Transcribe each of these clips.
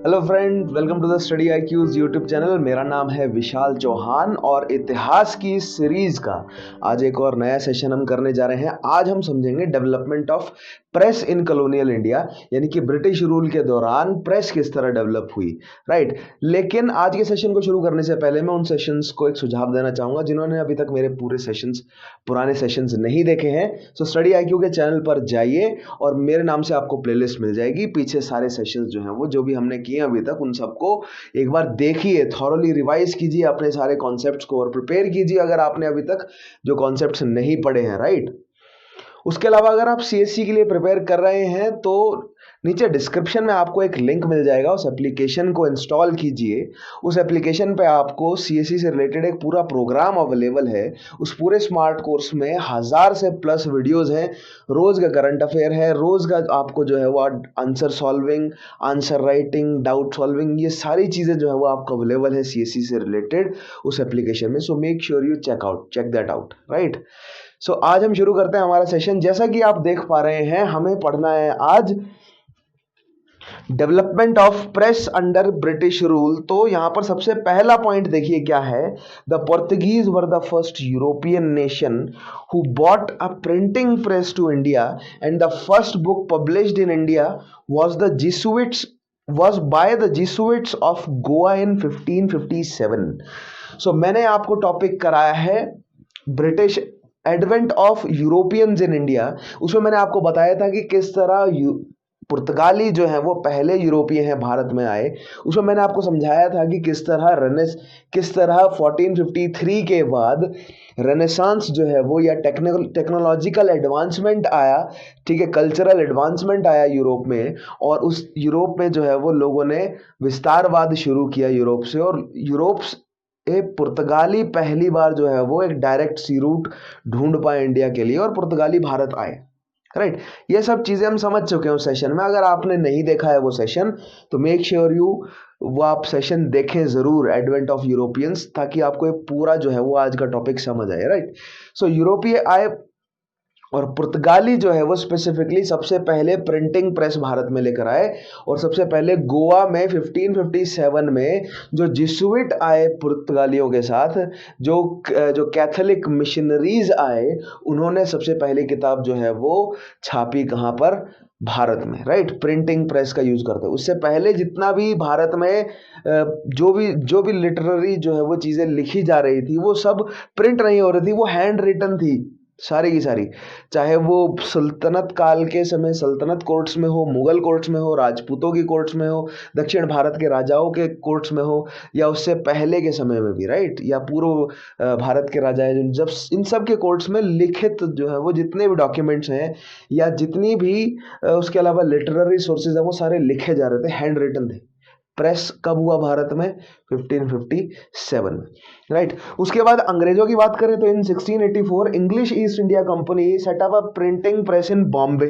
Hello friend, welcome to the study IQ's YouTube channel. मेरा नाम है विशाल चौहान और इतिहास की सीरीज का आज एक और नया सेशन हम करने जा रहे हैं। आज हम समझेंगे development of press in colonial India, यानी कि ब्रिटिश रूल के दौरान प्रेस किस तरह डेवलप हुई, राइट। लेकिन आज के सेशन को शुरू करने से पहले मैं उन सेशंस को एक सुझाव देना चाहूंगा जिन्होंने अभी तक मेरे पुराने सेशंस नहीं देखे हैं। सो स्टडी आईक्यू के चैनल पर जाइए और मेरे नाम से आपको प्लेलिस्ट मिल जाएगी। पीछे सारे सेशंस जो हैं वो जो भी हमने किए अभी तक उन सबको एक बार देखिए, थॉरोली रिवाइज कीजिए अपने सारे कॉन्सेप्ट्स को और प्रिपेयर कीजिए अगर आपने अभी तक जो कॉन्सेप्ट्स नहीं पढ़े हैं, राइट। उसके अलावा अगर आप सीएससी के लिए प्रिपेयर कर रहे हैं तो नीचे डिस्क्रिप्शन में आपको एक लिंक मिल जाएगा, उस एप्लीकेशन को इंस्टॉल कीजिए। उस एप्लीकेशन पे आपको सीएससी से रिलेटेड एक पूरा प्रोग्राम अवेलेबल है। उस पूरे स्मार्ट कोर्स में 1000 से प्लस वीडियोस हैं, रोज का करंट अफेयर है, रोज का आपको जो है वो answer solving, answer writing, doubt solving, ये सारी चीजें जो है वो आपको अवेलेबल है सीएससी से रिलेटेड उस एप्लीकेशन में। So make sure you check that out, right. So आज हम शुरू करते हैं हमारा सेशन। जैसा कि आप देख पा रहे हैं, हमें पढ़ना है आज development of press under British rule. तो यहां पर सबसे पहला पॉइंट देखिए क्या है। The Portuguese were the first European nation who bought a printing press to India and the first book published in India was by the Jesuits of Goa in 1557। So मैंने आपको टॉपिक कराया है British advent of Europeans in India. उसमें मैंने आपको बताया था कि किस तरह पुर्तगाली जो है वो पहले यूरोपीय हैं भारत में आए। उसमें मैंने आपको समझाया था कि किस तरह 1453 के बाद रेनेसांस जो है वो या टेक्नोलॉजिकल एडवांसमेंट आया, ठीक है, कल्चरल एडवांसमेंट आया यूरोप में, और उस यूरोप में जो है वो लोगों ने विस्तारवाद शुरू किया यूरोप से, और यूरोप पुर्तगाली पहली बार जो है वो एक डायरेक्ट सी रूट ढूंढ पाए इंडिया के लिए और पुर्तगाली भारत आए, राइट। ये सब चीजें हम समझ चुके हैं उस सेशन में। अगर आपने नहीं देखा है वो सेशन तो मेक श्योर यू वो आप सेशन देखें जरूर, एडवेंट ऑफ यूरोपियंस, ताकि आपको ये पूरा जो है वो आज का टॉपिक समझ आए, राइट। सो यूरोपीय आए और पुर्तगाली जो है वो स्पेसिफिकली सबसे पहले प्रिंटिंग प्रेस भारत में लेकर आए, और सबसे पहले गोवा में 1557 में जो जिसुइट आए पुर्तगालियों के साथ, जो कैथोलिक मिशनरीज आए, उन्होंने सबसे पहली किताब जो है वो छापी कहाँ पर, भारत में, राइट। प्रिंटिंग प्रेस का यूज करते हैं। उससे पहले जितना भी भारत में जो भी लिटरेरी जो है वो चीजें लिखी जा रही थी वो सब प्रिंट नहीं हो रही थी, वो हैंड रिटन थी सारी की सारी। चाहे वो सल्तनत काल के समय सल्तनत कोर्ट्स में हो, मुगल कोर्ट्स में हो, राजपूतों की कोर्ट्स में हो, दक्षिण भारत के राजाओं के कोर्ट्स में हो, या उससे पहले के समय में भी, राइट, या पूर्व भारत के राजा, जब इन सब के कोर्ट्स में लिखित जो है वो जितने भी डॉक्यूमेंट्स हैं या जितनी भी उसके अलावा लिटरेरी सोर्सेज है वो सारे लिखे जा रहे थे, हैंड रिटन थे। प्रेस कब हुआ भारत में? 1557 में, राइट। उसके बाद अंग्रेजों की बात करें तो in 1684 English East India Company set up a printing press in Bombay,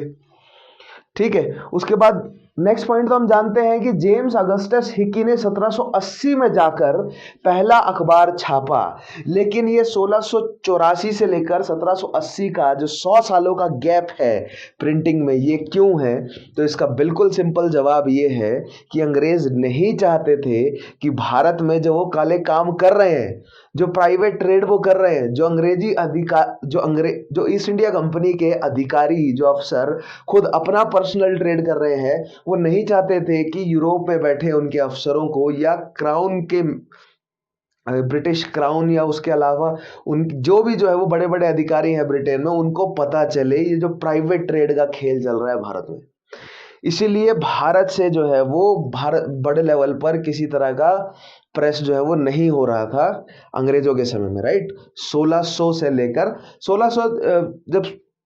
ठीक है। उसके बाद नेक्स्ट पॉइंट तो हम जानते हैं कि जेम्स अगस्टस हिकी ने 1780 में जाकर पहला अखबार छापा, लेकिन ये 1684 से लेकर 1780 का जो 100 सालों का गैप है प्रिंटिंग में, ये क्यों है? तो इसका बिल्कुल सिंपल जवाब ये है कि अंग्रेज नहीं चाहते थे कि भारत में जो वो काले काम कर रहे हैं, जो प्राइवेट ट्रेड वो कर रहे हैं, जो ईस्ट इंडिया कंपनी के अधिकारी, जो अफसर खुद अपना पर्सनल ट्रेड कर रहे हैं, वो नहीं चाहते थे कि यूरोप में बैठे उनके अफसरों को या क्राउन के ब्रिटिश क्राउन या उसके अलावा उन जो भी जो है वो बड़े बड़े अधिकारी हैं ब्रिटेन में, उनको पता चले ये जो प्राइवेट ट्रेड का खेल चल रहा है भारत में। इसीलिए भारत से जो है वो बड़े लेवल पर किसी तरह का प्रेस जो है वो नहीं हो रहा था अंग्रेजों के समय में, राइट। 1600 से लेकर 1600 जब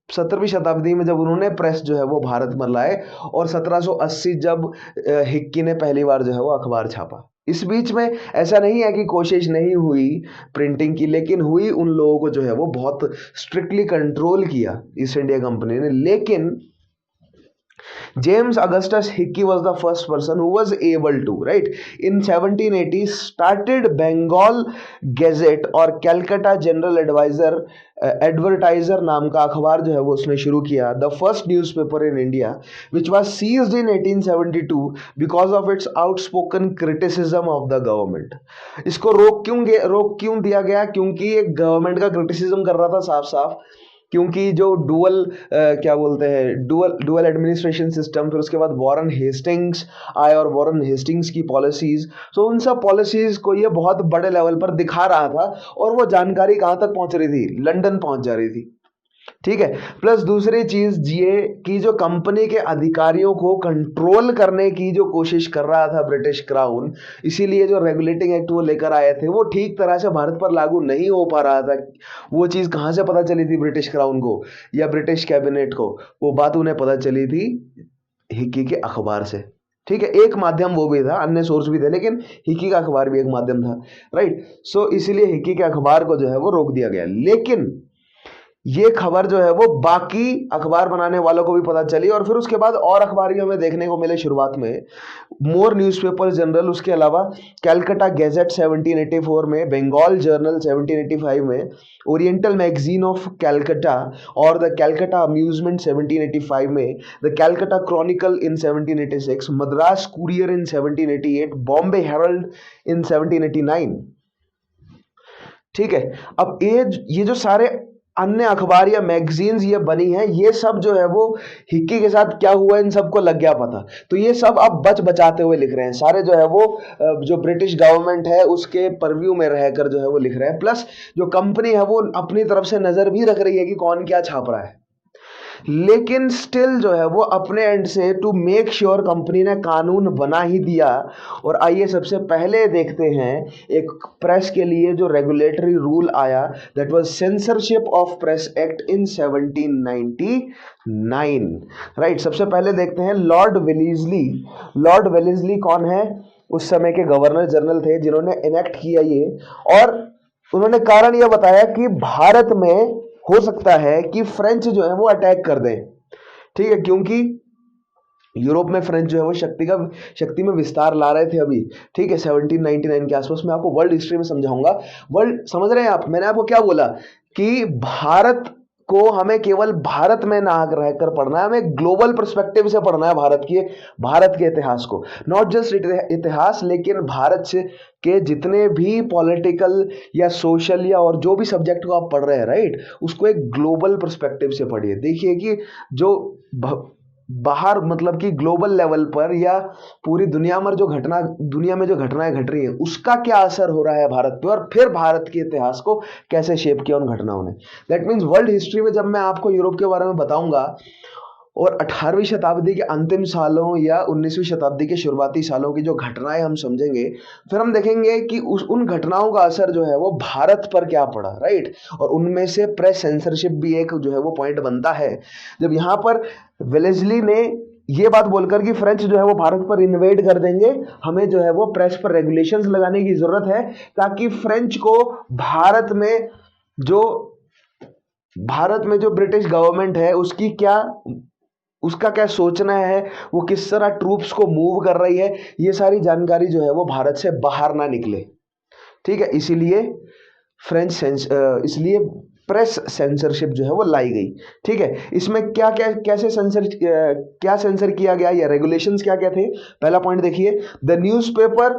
17वीं शताब्दी में जब उन्होंने प्रेस जो है वो भारत में लाए, और 1780 जब हिक्की ने पहली बार जो है वो अखबार छापा। इस बीच में ऐसा नहीं है कि कोशिश नहीं हुई प्रिंटिंग की, लेकिन हुई। उन लोगों को जो है वो बहुत स्ट्रिक्टली कंट्रोल किया ईस्ट इंडिया कंपनी ने, लेकिन James Augustus Hickey was the first person who was able to, right, in 1780 started Bengal Gazette और Calcutta General Advertiser नाम का अखबार जो है वो उसने शुरू किया, the first newspaper in India which was seized in 1872 because of its outspoken criticism of the government. इसको रोक क्यों दिया गया? क्योंकि एक गवर्नमेंट का क्रिटिसिज्म कर रहा था साफ साफ, क्योंकि जो क्या बोलते हैं डुअल एडमिनिस्ट्रेशन सिस्टम, फिर उसके बाद वॉरेन हेस्टिंग्स आए और वॉरेन हेस्टिंग्स की पॉलिसीज, सो उन सब पॉलिसीज को ये बहुत बड़े लेवल पर दिखा रहा था और वो जानकारी कहाँ तक पहुंच रही थी? लंदन पहुंच जा रही थी। ठीक है। प्लस दूसरी चीज ये कि जो कंपनी के अधिकारियों को कंट्रोल करने की जो कोशिश कर रहा था ब्रिटिश क्राउन, इसीलिए जो रेगुलेटिंग एक्ट वो लेकर आए थे वो ठीक तरह से भारत पर लागू नहीं हो पा रहा था। वो चीज कहां से पता चली थी ब्रिटिश क्राउन को या ब्रिटिश कैबिनेट को? वो बात उन्हें पता चली थी हिक्की के अखबार से। ठीक है, एक माध्यम वो भी था, अन्य सोर्स भी थे, लेकिन हिक्की का अखबार भी एक माध्यम था, राइट। सो इसीलिए हिक्की के अखबार को जो है वो रोक दिया गया। लेकिन ये खबर जो है वो बाकी अखबार बनाने वालों को भी पता चली और फिर उसके बाद और अखबार भी हमें देखने को मिले शुरुआत में, मोर न्यूज़पेपर जनरल, उसके अलावा कैलकाटा गैजेट 1784 में, बंगाल जर्नल 1785 में, ओरिएंटल मैगजीन ऑफ कैलकाटा और द कैलकाटा अम्यूजमेंट 1785 में, the Calcutta chronicle in 1786, Madras courier in 1788, Bombay herald in 1789। ठीक है। अब ये जो सारे अन्य अखबार या मैगजीन्स ये बनी है, ये सब जो है वो हिक्की के साथ क्या हुआ इन सबको लग गया पता, तो ये सब अब बचाते हुए लिख रहे हैं सारे, जो है वो जो ब्रिटिश गवर्नमेंट है उसके परव्यू में रहकर जो है वो लिख रहे हैं। प्लस जो कंपनी है वो अपनी तरफ से नजर भी रख रही है कि कौन क्या छाप रहा है, लेकिन स्टिल जो है वो अपने एंड से टू मेक श्योर कंपनी ने कानून बना ही दिया। और आइए सबसे पहले देखते हैं एक प्रेस के लिए जो रेगुलेटरी रूल आया, that was censorship of press act in 1799, right. सबसे पहले देखते हैं लॉर्ड वेलेस्ली। लॉर्ड वेलेस्ली कौन है? उस समय के गवर्नर जनरल थे जिन्होंने इनेक्ट किया ये, और उन्होंने कारण यह बताया कि भारत में हो सकता है कि फ्रेंच जो है वो अटैक कर दें। ठीक है, क्योंकि यूरोप में फ्रेंच जो है वो शक्ति में विस्तार ला रहे थे अभी। ठीक है, 1799 के आसपास। मैं आपको वर्ल्ड हिस्ट्री में समझाऊंगा। वर्ल्ड समझ रहे हैं आप? मैंने आपको क्या बोला कि भारत को हमें केवल भारत में ना रहकर पढ़ना है, हमें ग्लोबल पर्सपेक्टिव से पढ़ना है भारत के इतिहास को, नॉट जस्ट इतिहास, लेकिन भारत से के जितने भी पॉलिटिकल या सोशल या और जो भी सब्जेक्ट को आप पढ़ रहे हैं, राइट, उसको एक ग्लोबल पर्सपेक्टिव से पढ़िए। देखिए कि जो बाहर मतलब कि ग्लोबल लेवल पर या पूरी दुनिया में जो घटनाएं घट रही हैं उसका क्या असर हो रहा है भारत पे, और फिर भारत के इतिहास को कैसे शेप किया उन घटनाओं ने। दैट मीन्स वर्ल्ड हिस्ट्री में जब मैं आपको यूरोप के बारे में बताऊंगा और 18वीं शताब्दी के अंतिम सालों या 19वीं शताब्दी के शुरुआती सालों की जो घटनाएं हम समझेंगे, फिर हम देखेंगे कि उन घटनाओं का असर जो है वो भारत पर क्या पड़ा, राइट। और उनमें से प्रेस सेंसरशिप भी एक जो है वो पॉइंट बनता है। जब यहाँ पर वेलेस्ली ने ये बात बोलकर कि फ्रेंच जो है वो भारत पर इन्वेड कर देंगे, हमें जो है वो प्रेस पर रेगुलेशंस लगाने की जरूरत है, ताकि फ्रेंच को भारत में जो ब्रिटिश गवर्नमेंट है उसका क्या सोचना है, वो किस तरह ट्रूप्स को मूव कर रही है, ये सारी जानकारी जो है वो भारत से बाहर ना निकले। ठीक है, इसीलिए प्रेस सेंसरशिप जो है वो लाई गई। ठीक है, इसमें क्या सेंसर किया गया या रेगुलेशंस क्या क्या थे? पहला पॉइंट देखिए, the newspaper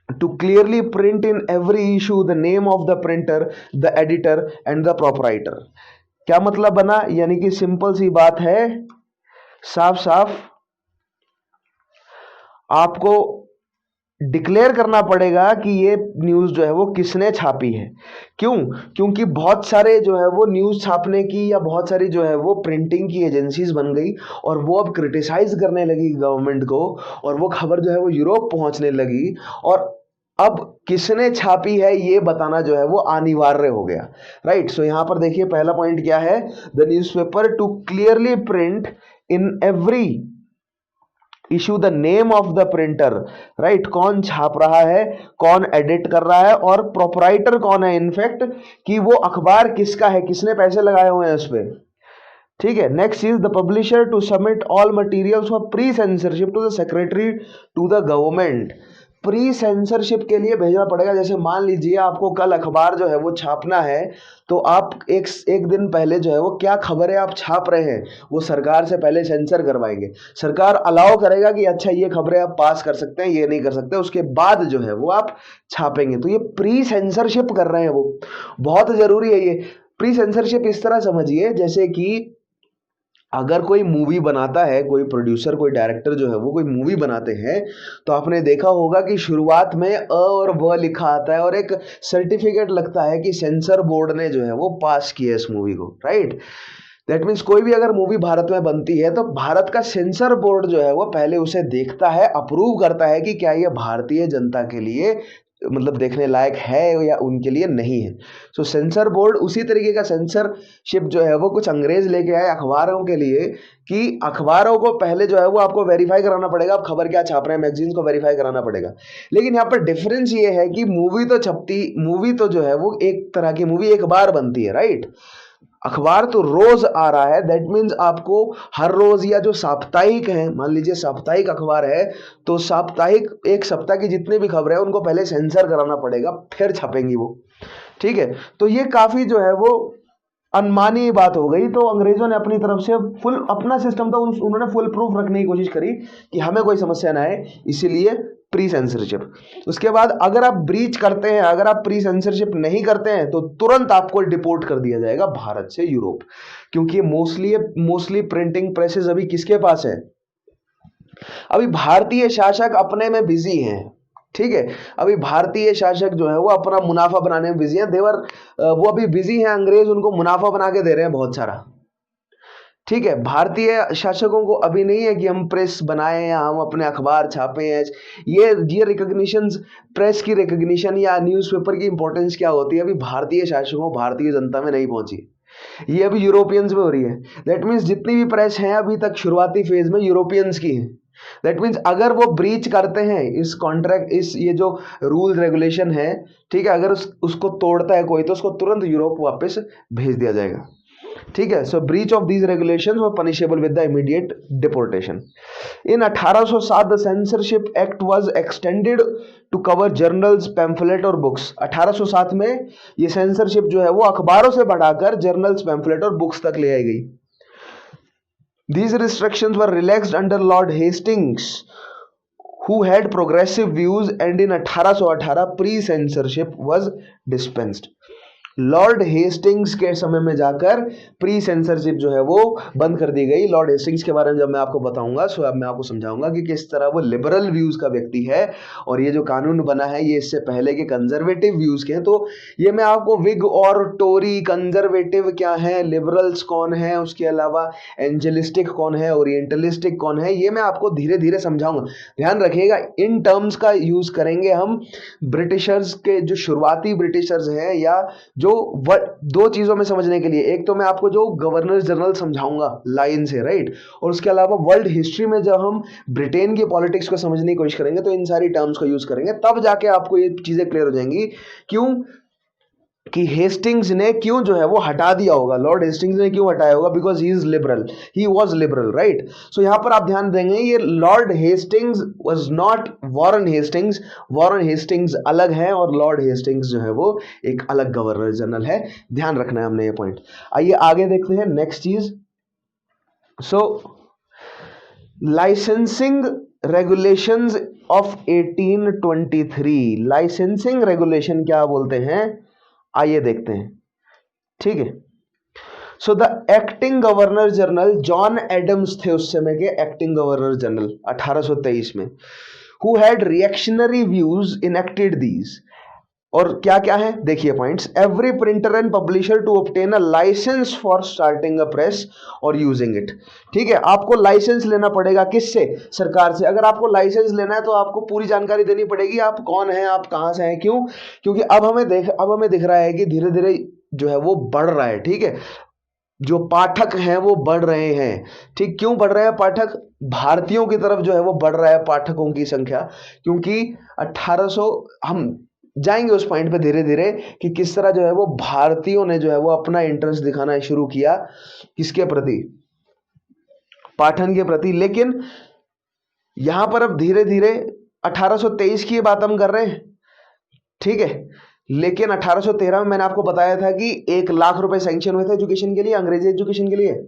to clearly print in every issue the name of the printer, the editor and the proprietor। क्या मतलब बना? यानी कि सिंपल सी बात है, साफ आपको डिक्लेयर करना पड़ेगा कि ये न्यूज़ जो है वो किसने छापी है। क्योंकि बहुत सारे जो है वो न्यूज़ छापने की या बहुत सारी जो है वो प्रिंटिंग की एजेंसीज बन गई और वो अब क्रिटिसाइज करने लगी गवर्नमेंट को, और वो खबर जो है वो यूरोप पहुंचने लगी, और अब किसने छापी है ये बताना जो है वो अनिवार्य हो गया, राइट। सो यहां पर देखिए पहला पॉइंट क्या है, the newspaper to clearly print in every issue the name of the printer, right, कौन छाप रहा है, कौन एडिट कर रहा है, और प्रोपराइटर कौन है, इनफैक्ट कि वो अखबार किसका है, किसने पैसे लगाए हुए हैं उस पर। ठीक है। Next is the publisher to submit all materials for pre censorship to the secretary to the government. Pre censorship के लिए भेजना पड़ेगा। जैसे मान लीजिए आपको कल अखबार जो है वो छापना है, तो आप एक दिन पहले जो है वो क्या खबर है आप छाप रहे हैं वो सरकार से पहले सेंसर करवाएंगे। सरकार अलाउ करेगा कि अच्छा ये खबरें आप पास कर सकते हैं, ये नहीं कर सकते, उसके बाद जो है वो आप छापेंगे। तो ये प्री सेंसरशिप कर रहे हैं, वो बहुत जरूरी है। ये प्री सेंसरशिप इस तरह समझिए जैसे कि अगर कोई मूवी बनाता है, कोई प्रोड्यूसर कोई डायरेक्टर जो है वो कोई मूवी बनाते हैं, तो आपने देखा होगा कि शुरुआत में अ और व लिखा आता है और एक सर्टिफिकेट लगता है कि सेंसर बोर्ड ने जो है वो पास किया इस मूवी को, राइट। दैट मीन्स कोई भी अगर मूवी भारत में बनती है तो भारत का सेंसर बोर्ड जो है वो पहले उसे देखता है, अप्रूव करता है कि क्या ये भारतीय जनता के लिए मतलब देखने लायक है या उनके लिए नहीं है। सो सेंसर बोर्ड उसी तरीके का सेंसरशिप जो है वो कुछ अंग्रेज लेके आए अखबारों के लिए कि अखबारों को पहले जो है वो आपको वेरीफाई कराना पड़ेगा, आप खबर क्या छाप रहे हैं, मैगजीन्स को वेरीफाई कराना पड़ेगा। लेकिन यहाँ पर डिफरेंस ये है कि मूवी तो जो है वो एक तरह की मूवी एक बार बनती है, राइट। अखबार तो रोज आ रहा है। दैट मीन्स आपको हर रोज या जो साप्ताहिक है, मान लीजिए साप्ताहिक अखबार है, तो साप्ताहिक एक सप्ताह की जितनी भी खबरें हैं उनको पहले सेंसर कराना पड़ेगा, फिर छपेंगी वो, ठीक है। तो ये काफी जो है वो अनमानी बात हो गई। तो अंग्रेजों ने अपनी तरफ से फुल अपना सिस्टम था, उन्होंने फुल प्रूफ रखने की कोशिश करी कि हमें कोई समस्या ना आए, इसीलिए प्री सेंसरशिप। उसके बाद अगर आप ब्रीच करते हैं, अगर आप प्री सेंसरशिप नहीं करते हैं, तो तुरंत आपको डिपोर्ट कर दिया जाएगा भारत से यूरोप। क्योंकि मोस्टली प्रिंटिंग प्रेसेस अभी किसके पास है, अभी भारतीय शासक अपने में बिजी हैं, ठीक है। अभी भारतीय शासक जो है वो अपना मुनाफा बनाने में बिजी हैं। वो अभी बिजी हैं, अंग्रेज उनको मुनाफा बना के दे रहे हैं बहुत सारा, ठीक है। भारतीय शासकों को अभी नहीं है कि हम प्रेस बनाएं या हम अपने अखबार छापें। ये रिकॉग्निशन, प्रेस की रिकॉग्निशन या न्यूज़पेपर की इंपॉर्टेंस क्या होती है, अभी भारतीय शासकों भारतीय जनता में नहीं पहुंची, ये अभी यूरोपियंस में हो रही है। दैट मीन्स जितनी भी प्रेस है अभी तक शुरुआती फेज में यूरोपियंस की है। दैट मीन्स अगर वो ब्रीच करते हैं इस कॉन्ट्रैक्ट, ये जो रूल रेगुलेशन है, ठीक है, अगर उसको तोड़ता है कोई, तो उसको तुरंत यूरोप वापस भेज दिया जाएगा, ठीक है। So breach of these regulations were punishable with the immediate deportation. In 1807 the censorship act was extended to cover journals, pamphlet और बुक्स। 1807 में ये सेंसरशिप जो है वो अखबारों से बढ़ाकर जर्नल्स, पैम्फलेट और बुक्स तक ले आई गई। These restrictions were relaxed under Lord Hastings, who had progressive views, and in 1818 pre-censorship was dispensed. Lord Hastings के समय में जाकर प्री सेंसरशिप जो है वो बंद कर दी गई। लॉर्ड हेस्टिंग्स के बारे में जब मैं आपको बताऊंगा, सो अब मैं आपको समझाऊंगा कि किस तरह वो लिबरल व्यूज का व्यक्ति है, और ये जो कानून बना है ये इससे पहले के कंजर्वेटिव व्यूज के हैं। तो ये मैं आपको विग और टोरी, कंजर्वेटिव क्या है, लिबरल्स कौन है, उसके अलावा एंजेलिस्टिक कौन है, ओरिएंटलिस्टिक कौन है, ये मैं आपको धीरे धीरे समझाऊंगा। ध्यान रखिएगा, इन टर्म्स का यूज करेंगे हम ब्रिटिशर्स के, जो शुरुआती ब्रिटिशर्स हैं, या जो दो चीजों में समझने के लिए, एक तो मैं आपको जो गवर्नर जनरल समझाऊंगा लाइन से, राइट, और उसके अलावा वर्ल्ड हिस्ट्री में जब हम ब्रिटेन की पॉलिटिक्स को समझने की कोशिश करेंगे तो इन सारी टर्म्स को यूज करेंगे, तब जाके आपको ये चीजें क्लियर हो जाएंगी क्यों कि हेस्टिंग्स ने क्यों जो है वो हटा दिया होगा, लॉर्ड हेस्टिंग्स ने क्यों हटाया होगा, because he is liberal, he was liberal, right. So यहां पर आप ध्यान देंगे, ये lord Hastings was not Warren Hastings. Warren Hastings अलग है और लॉर्ड हेस्टिंग्स जो है वो एक अलग गवर्नर जनरल है। ध्यान रखना है हमने ये पॉइंट। आइए आगे देखते हैं नेक्स्ट चीज। So licensing regulations of 1823। Licensing regulation क्या बोलते हैं, आइए देखते हैं, ठीक है। So the acting governor general John Adams थे उस समय के एक्टिंग गवर्नर जनरल 1823 में, who had reactionary views enacted these. और क्या क्या है देखिए points. Every printer and publisher to obtain a licence for starting a press और यूजिंग इट, ठीक है। आपको लाइसेंस लेना पड़ेगा, किससे, सरकार से। अगर आपको लाइसेंस लेना है तो आपको पूरी जानकारी देनी पड़ेगी, आप कौन हैं, आप कहां से हैं, क्यों, क्योंकि अब हमें दिख रहा है कि धीरे धीरे जो है वो बढ़ रहा है, ठीक है। जो पाठक हैं वो बढ़ रहे हैं, ठीक। क्यों बढ़ रहे हैं पाठक, भारतीयों की तरफ जो है वो बढ़ रहा है पाठकों की संख्या, क्योंकि 1800 हम जाएंगे उस पॉइंट पे धीरे धीरे कि किस तरह जो है वो भारतीयों ने जो है वो अपना इंटरेस्ट दिखाना शुरू किया, किसके प्रति, पाठन के प्रति। लेकिन यहां पर अब धीरे धीरे 1823 की बात हम कर रहे हैं, ठीक है। लेकिन 1813 में मैंने आपको बताया था कि 1 लाख रुपए सैंक्शन हुए थे एजुकेशन के लिए, अंग्रेजी एजुकेशन के लिए।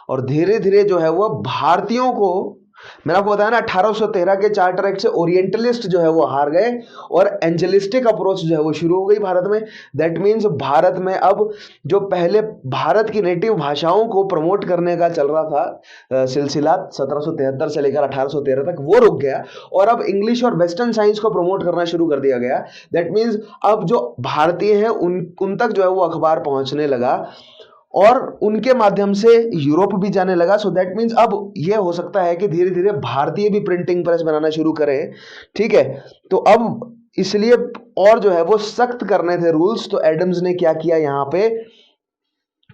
और धीरे धीरे जो है वो भारतीयों को, मैंने आपको बताया ना 1813 के चार्टर एक्ट से ओरिएंटलिस्ट जो है वो हार गए और एंजेलिस्टिक अप्रोच जो है वो शुरू हो गई भारत में। दैट मीन्स भारत में अब जो पहले भारत की नेटिव भाषाओं को प्रमोट करने का चल रहा था सिलसिला 1773 से लेकर 1813 तक, वो रुक गया और अब इंग्लिश और वेस्टर्न साइंस को प्रमोट करना शुरू कर दिया गया। दैट मीन्स अब जो भारतीय हैं उन तक जो है वो अखबार पहुंचने लगा और उनके माध्यम से यूरोप भी जाने लगा। सो दैट मीन्स अब यह हो सकता है कि धीरे धीरे भारतीय भी प्रिंटिंग प्रेस बनाना शुरू करें, ठीक है। तो अब इसलिए और जो है वो सख्त करने थे रूल्स, तो एडम्स ने क्या किया यहाँ पे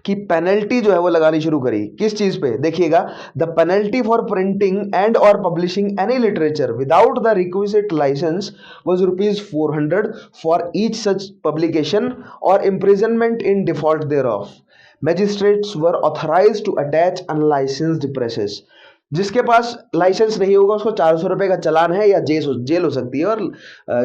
कि पेनल्टी जो है वो लगानी शुरू करी। किस चीज पे, देखिएगा, the penalty for printing and और publishing any literature without the requisite licence was ₹400 for each such publication और imprisonment in default thereof. Magistrates were authorised to attach unlicensed presses. जिसके पास लाइसेंस नहीं होगा उसको 400 रुपए का चालान है या जेल हो सकती है। और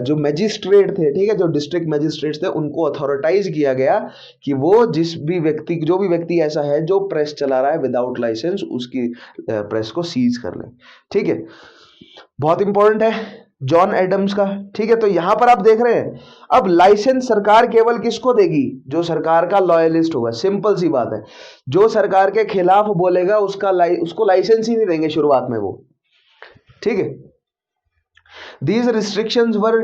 जो मैजिस्ट्रेट थे, ठीक है, जो डिस्ट्रिक्ट मैजिस्ट्रेट्स थे, उनको अथॉरिटाइज किया गया कि वो जो भी व्यक्ति ऐसा है जो प्रेस चला रहा है विदाउट लाइसेंस, उसकी प्रेस को सीज कर ले, ठीक है। बहुत इंपॉर्टेंट है जॉन एडम्स का, ठीक है। तो यहां पर आप देख रहे हैं अब लाइसेंस सरकार केवल किसको देगी, जो सरकार का लॉयलिस्ट होगा। सिंपल सी बात है, जो सरकार के खिलाफ बोलेगा उसको लाइसेंस ही नहीं देंगे शुरुआत में वो, ठीक है। These restrictions were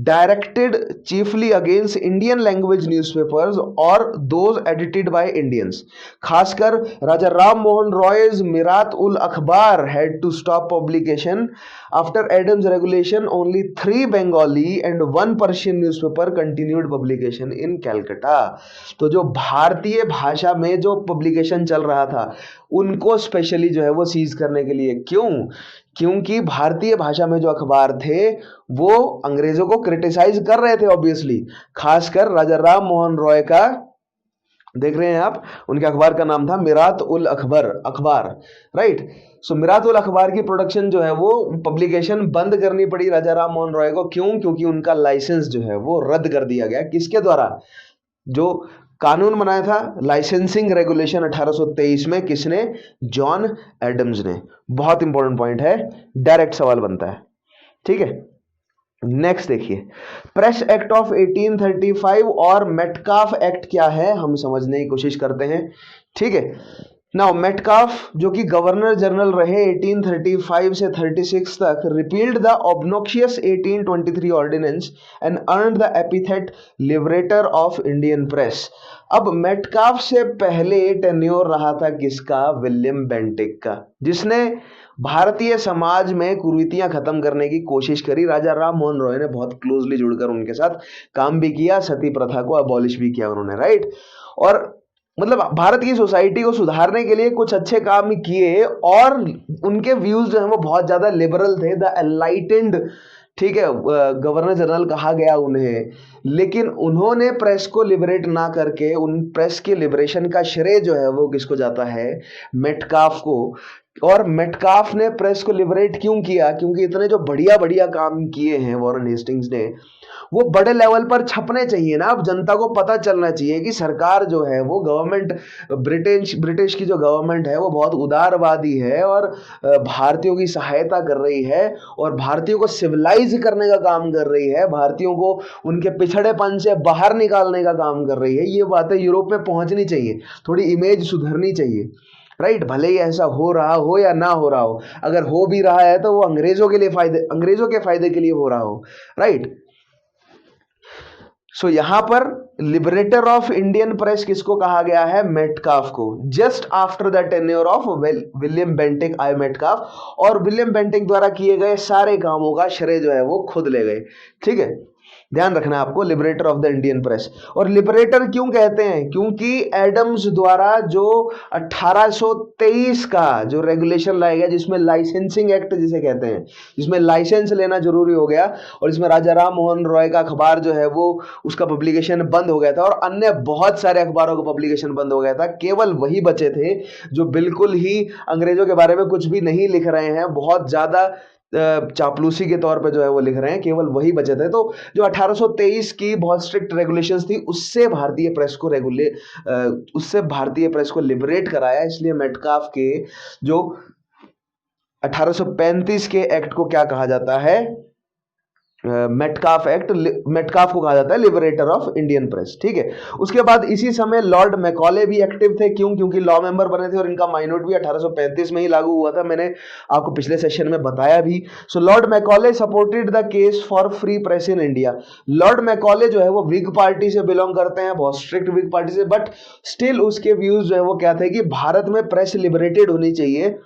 directed chiefly against Indian language newspapers or those edited by Indians. खासकर राजा राम मोहन रॉय's मिरात उल अखबार had to stop publication. After Adams regulation, only 3 Bengali and 1 Persian newspaper continued publication in Calcutta. तो जो भारतीय भाषा में जो पब्लिकेशन चल रहा था उनको स्पेशली जो है वो सीज करने के लिए, क्यों? क्योंकि भारतीय भाषा में जो अखबार थे वो अंग्रेजों को क्रिटिसाइज कर रहे थे ऑब्वियसली। खासकर राजा राम मोहन रॉय का, देख रहे हैं आप, उनके अखबार का नाम था मिरात उल अखबार, राइट। सो मिरात उल अखबार की प्रोडक्शन जो है वो पब्लिकेशन बंद करनी पड़ी राजा राम मोहन रॉय को। क्यों? क्योंकि उनका लाइसेंस जो है वो रद्द कर दिया गया। किसके द्वारा? जो कानून बनाया था लाइसेंसिंग रेगुलेशन 1823 में, किसने? जॉन एडम्स ने। बहुत इंपॉर्टेंट पॉइंट है, डायरेक्ट सवाल बनता है, ठीक है। नेक्स्ट देखिए, प्रेस एक्ट ऑफ 1835 और मेटकाफ एक्ट क्या है हम समझने की कोशिश करते हैं, ठीक है। नाउ मेटकाफ जो कि गवर्नर जनरल रहे 1835 से 36 तक, repealed the obnoxious 1823 ordinance and earned the epithet liberator of Indian press. अब मेटकाफ से पहले टेन्योर रहा था किसका? विलियम बेंटिक का, जिसने भारतीय समाज में कुरीतियां खत्म करने की कोशिश करी। राजा राम मोहन रॉय ने बहुत क्लोजली जुड़कर उनके साथ काम भी किया, सती प्रथा को अबॉलिश भी किया उन्होंने, राइट। और मतलब भारत की सोसाइटी को सुधारने के लिए कुछ अच्छे काम किए और उनके व्यूज जो है वो बहुत ज्यादा लिबरल थे, द एनलाइटेंड, ठीक है, गवर्नर जनरल कहा गया उन्हें। लेकिन उन्होंने प्रेस को लिबरेट ना करके, उन प्रेस के लिबरेशन का श्रेय जो है वो किसको जाता है? मेटकाफ को। और मेटकाफ ने प्रेस को लिबरेट क्यों किया? क्योंकि इतने जो बढ़िया बढ़िया काम किए हैं वॉरेन हेस्टिंग्स ने, वो बड़े लेवल पर छपने चाहिए ना। अब जनता को पता चलना चाहिए कि सरकार जो है वो गवर्नमेंट, ब्रिटिश की जो गवर्नमेंट है वो बहुत उदारवादी है और भारतीयों की सहायता कर रही है और भारतीयों को सिविलाइज करने का काम कर रही है, भारतीयों को उनके पिछड़ेपन से बाहर निकालने का काम कर रही है। ये बातें यूरोप में पहुंचनी चाहिए, थोड़ी इमेज सुधरनी चाहिए, राइट। भले ही ऐसा हो रहा हो या ना हो रहा हो, अगर हो भी रहा है तो वो अंग्रेजों के फायदे के लिए हो रहा हो, राइट। सो यहां पर लिबरेटर ऑफ इंडियन प्रेस किसको कहा गया है? मेटकाफ को। Just after the tenure of William Bentinck I Metcalfe, और विलियम बेंटिक द्वारा किए गए सारे कामों का श्रेय जो है वो खुद ले गए, ठीक है। ध्यान रखना है आपको, liberator of the Indian press. और लिबरेटर क्यों कहते हैं? क्योंकि एडम्स द्वारा जो 1823 का जो रेगुलेशन लाया गया, जिसमें लाइसेंसिंग एक्ट जिसे कहते हैं, जिसमें लाइसेंस लेना जरूरी हो गया, और इसमें राजा राम मोहन रॉय का अखबार जो है वो उसका पब्लिकेशन बंद हो गया था, और अन्य बहुत सारे अखबारों का पब्लिकेशन बंद हो गया था। केवल वही बचे थे जो बिल्कुल ही अंग्रेजों के बारे में कुछ भी नहीं लिख रहे हैं, बहुत ज्यादा चापलूसी के तौर पे जो है वो लिख रहे हैं, केवल वही बचे थे। तो जो 1823 की बहुत स्ट्रिक्ट रेगुलेशंस थी, उससे भारतीय प्रेस को लिबरेट कराया। इसलिए मेटकाफ के जो 1835 के एक्ट को क्या कहा जाता है? Metcalfe act. मेटकाफ को कहा जाता है लिबरेटर ऑफ इंडियन प्रेस। ठीक है। उसके बाद इसी समय लॉर्ड मैकॉले भी एक्टिव थे। क्यों? क्योंकि लॉ मेंबर बने थे और इनका माइनॉट भी 1835 में ही लागू हुआ था। मैंने आपको पिछले सेशन में बताया भी। So lord Macaulay supported the case for free press in India. Lord Macaulay जो है वो विग पार्टी से बिलोंग करते हैं, बहुत स्ट्रिक्ट विग पार्टी से, बट स्टिल उसके व्यूज जो है वो क्या थे कि भारत में प्रेस लिबरेटेड होनी चाहिए,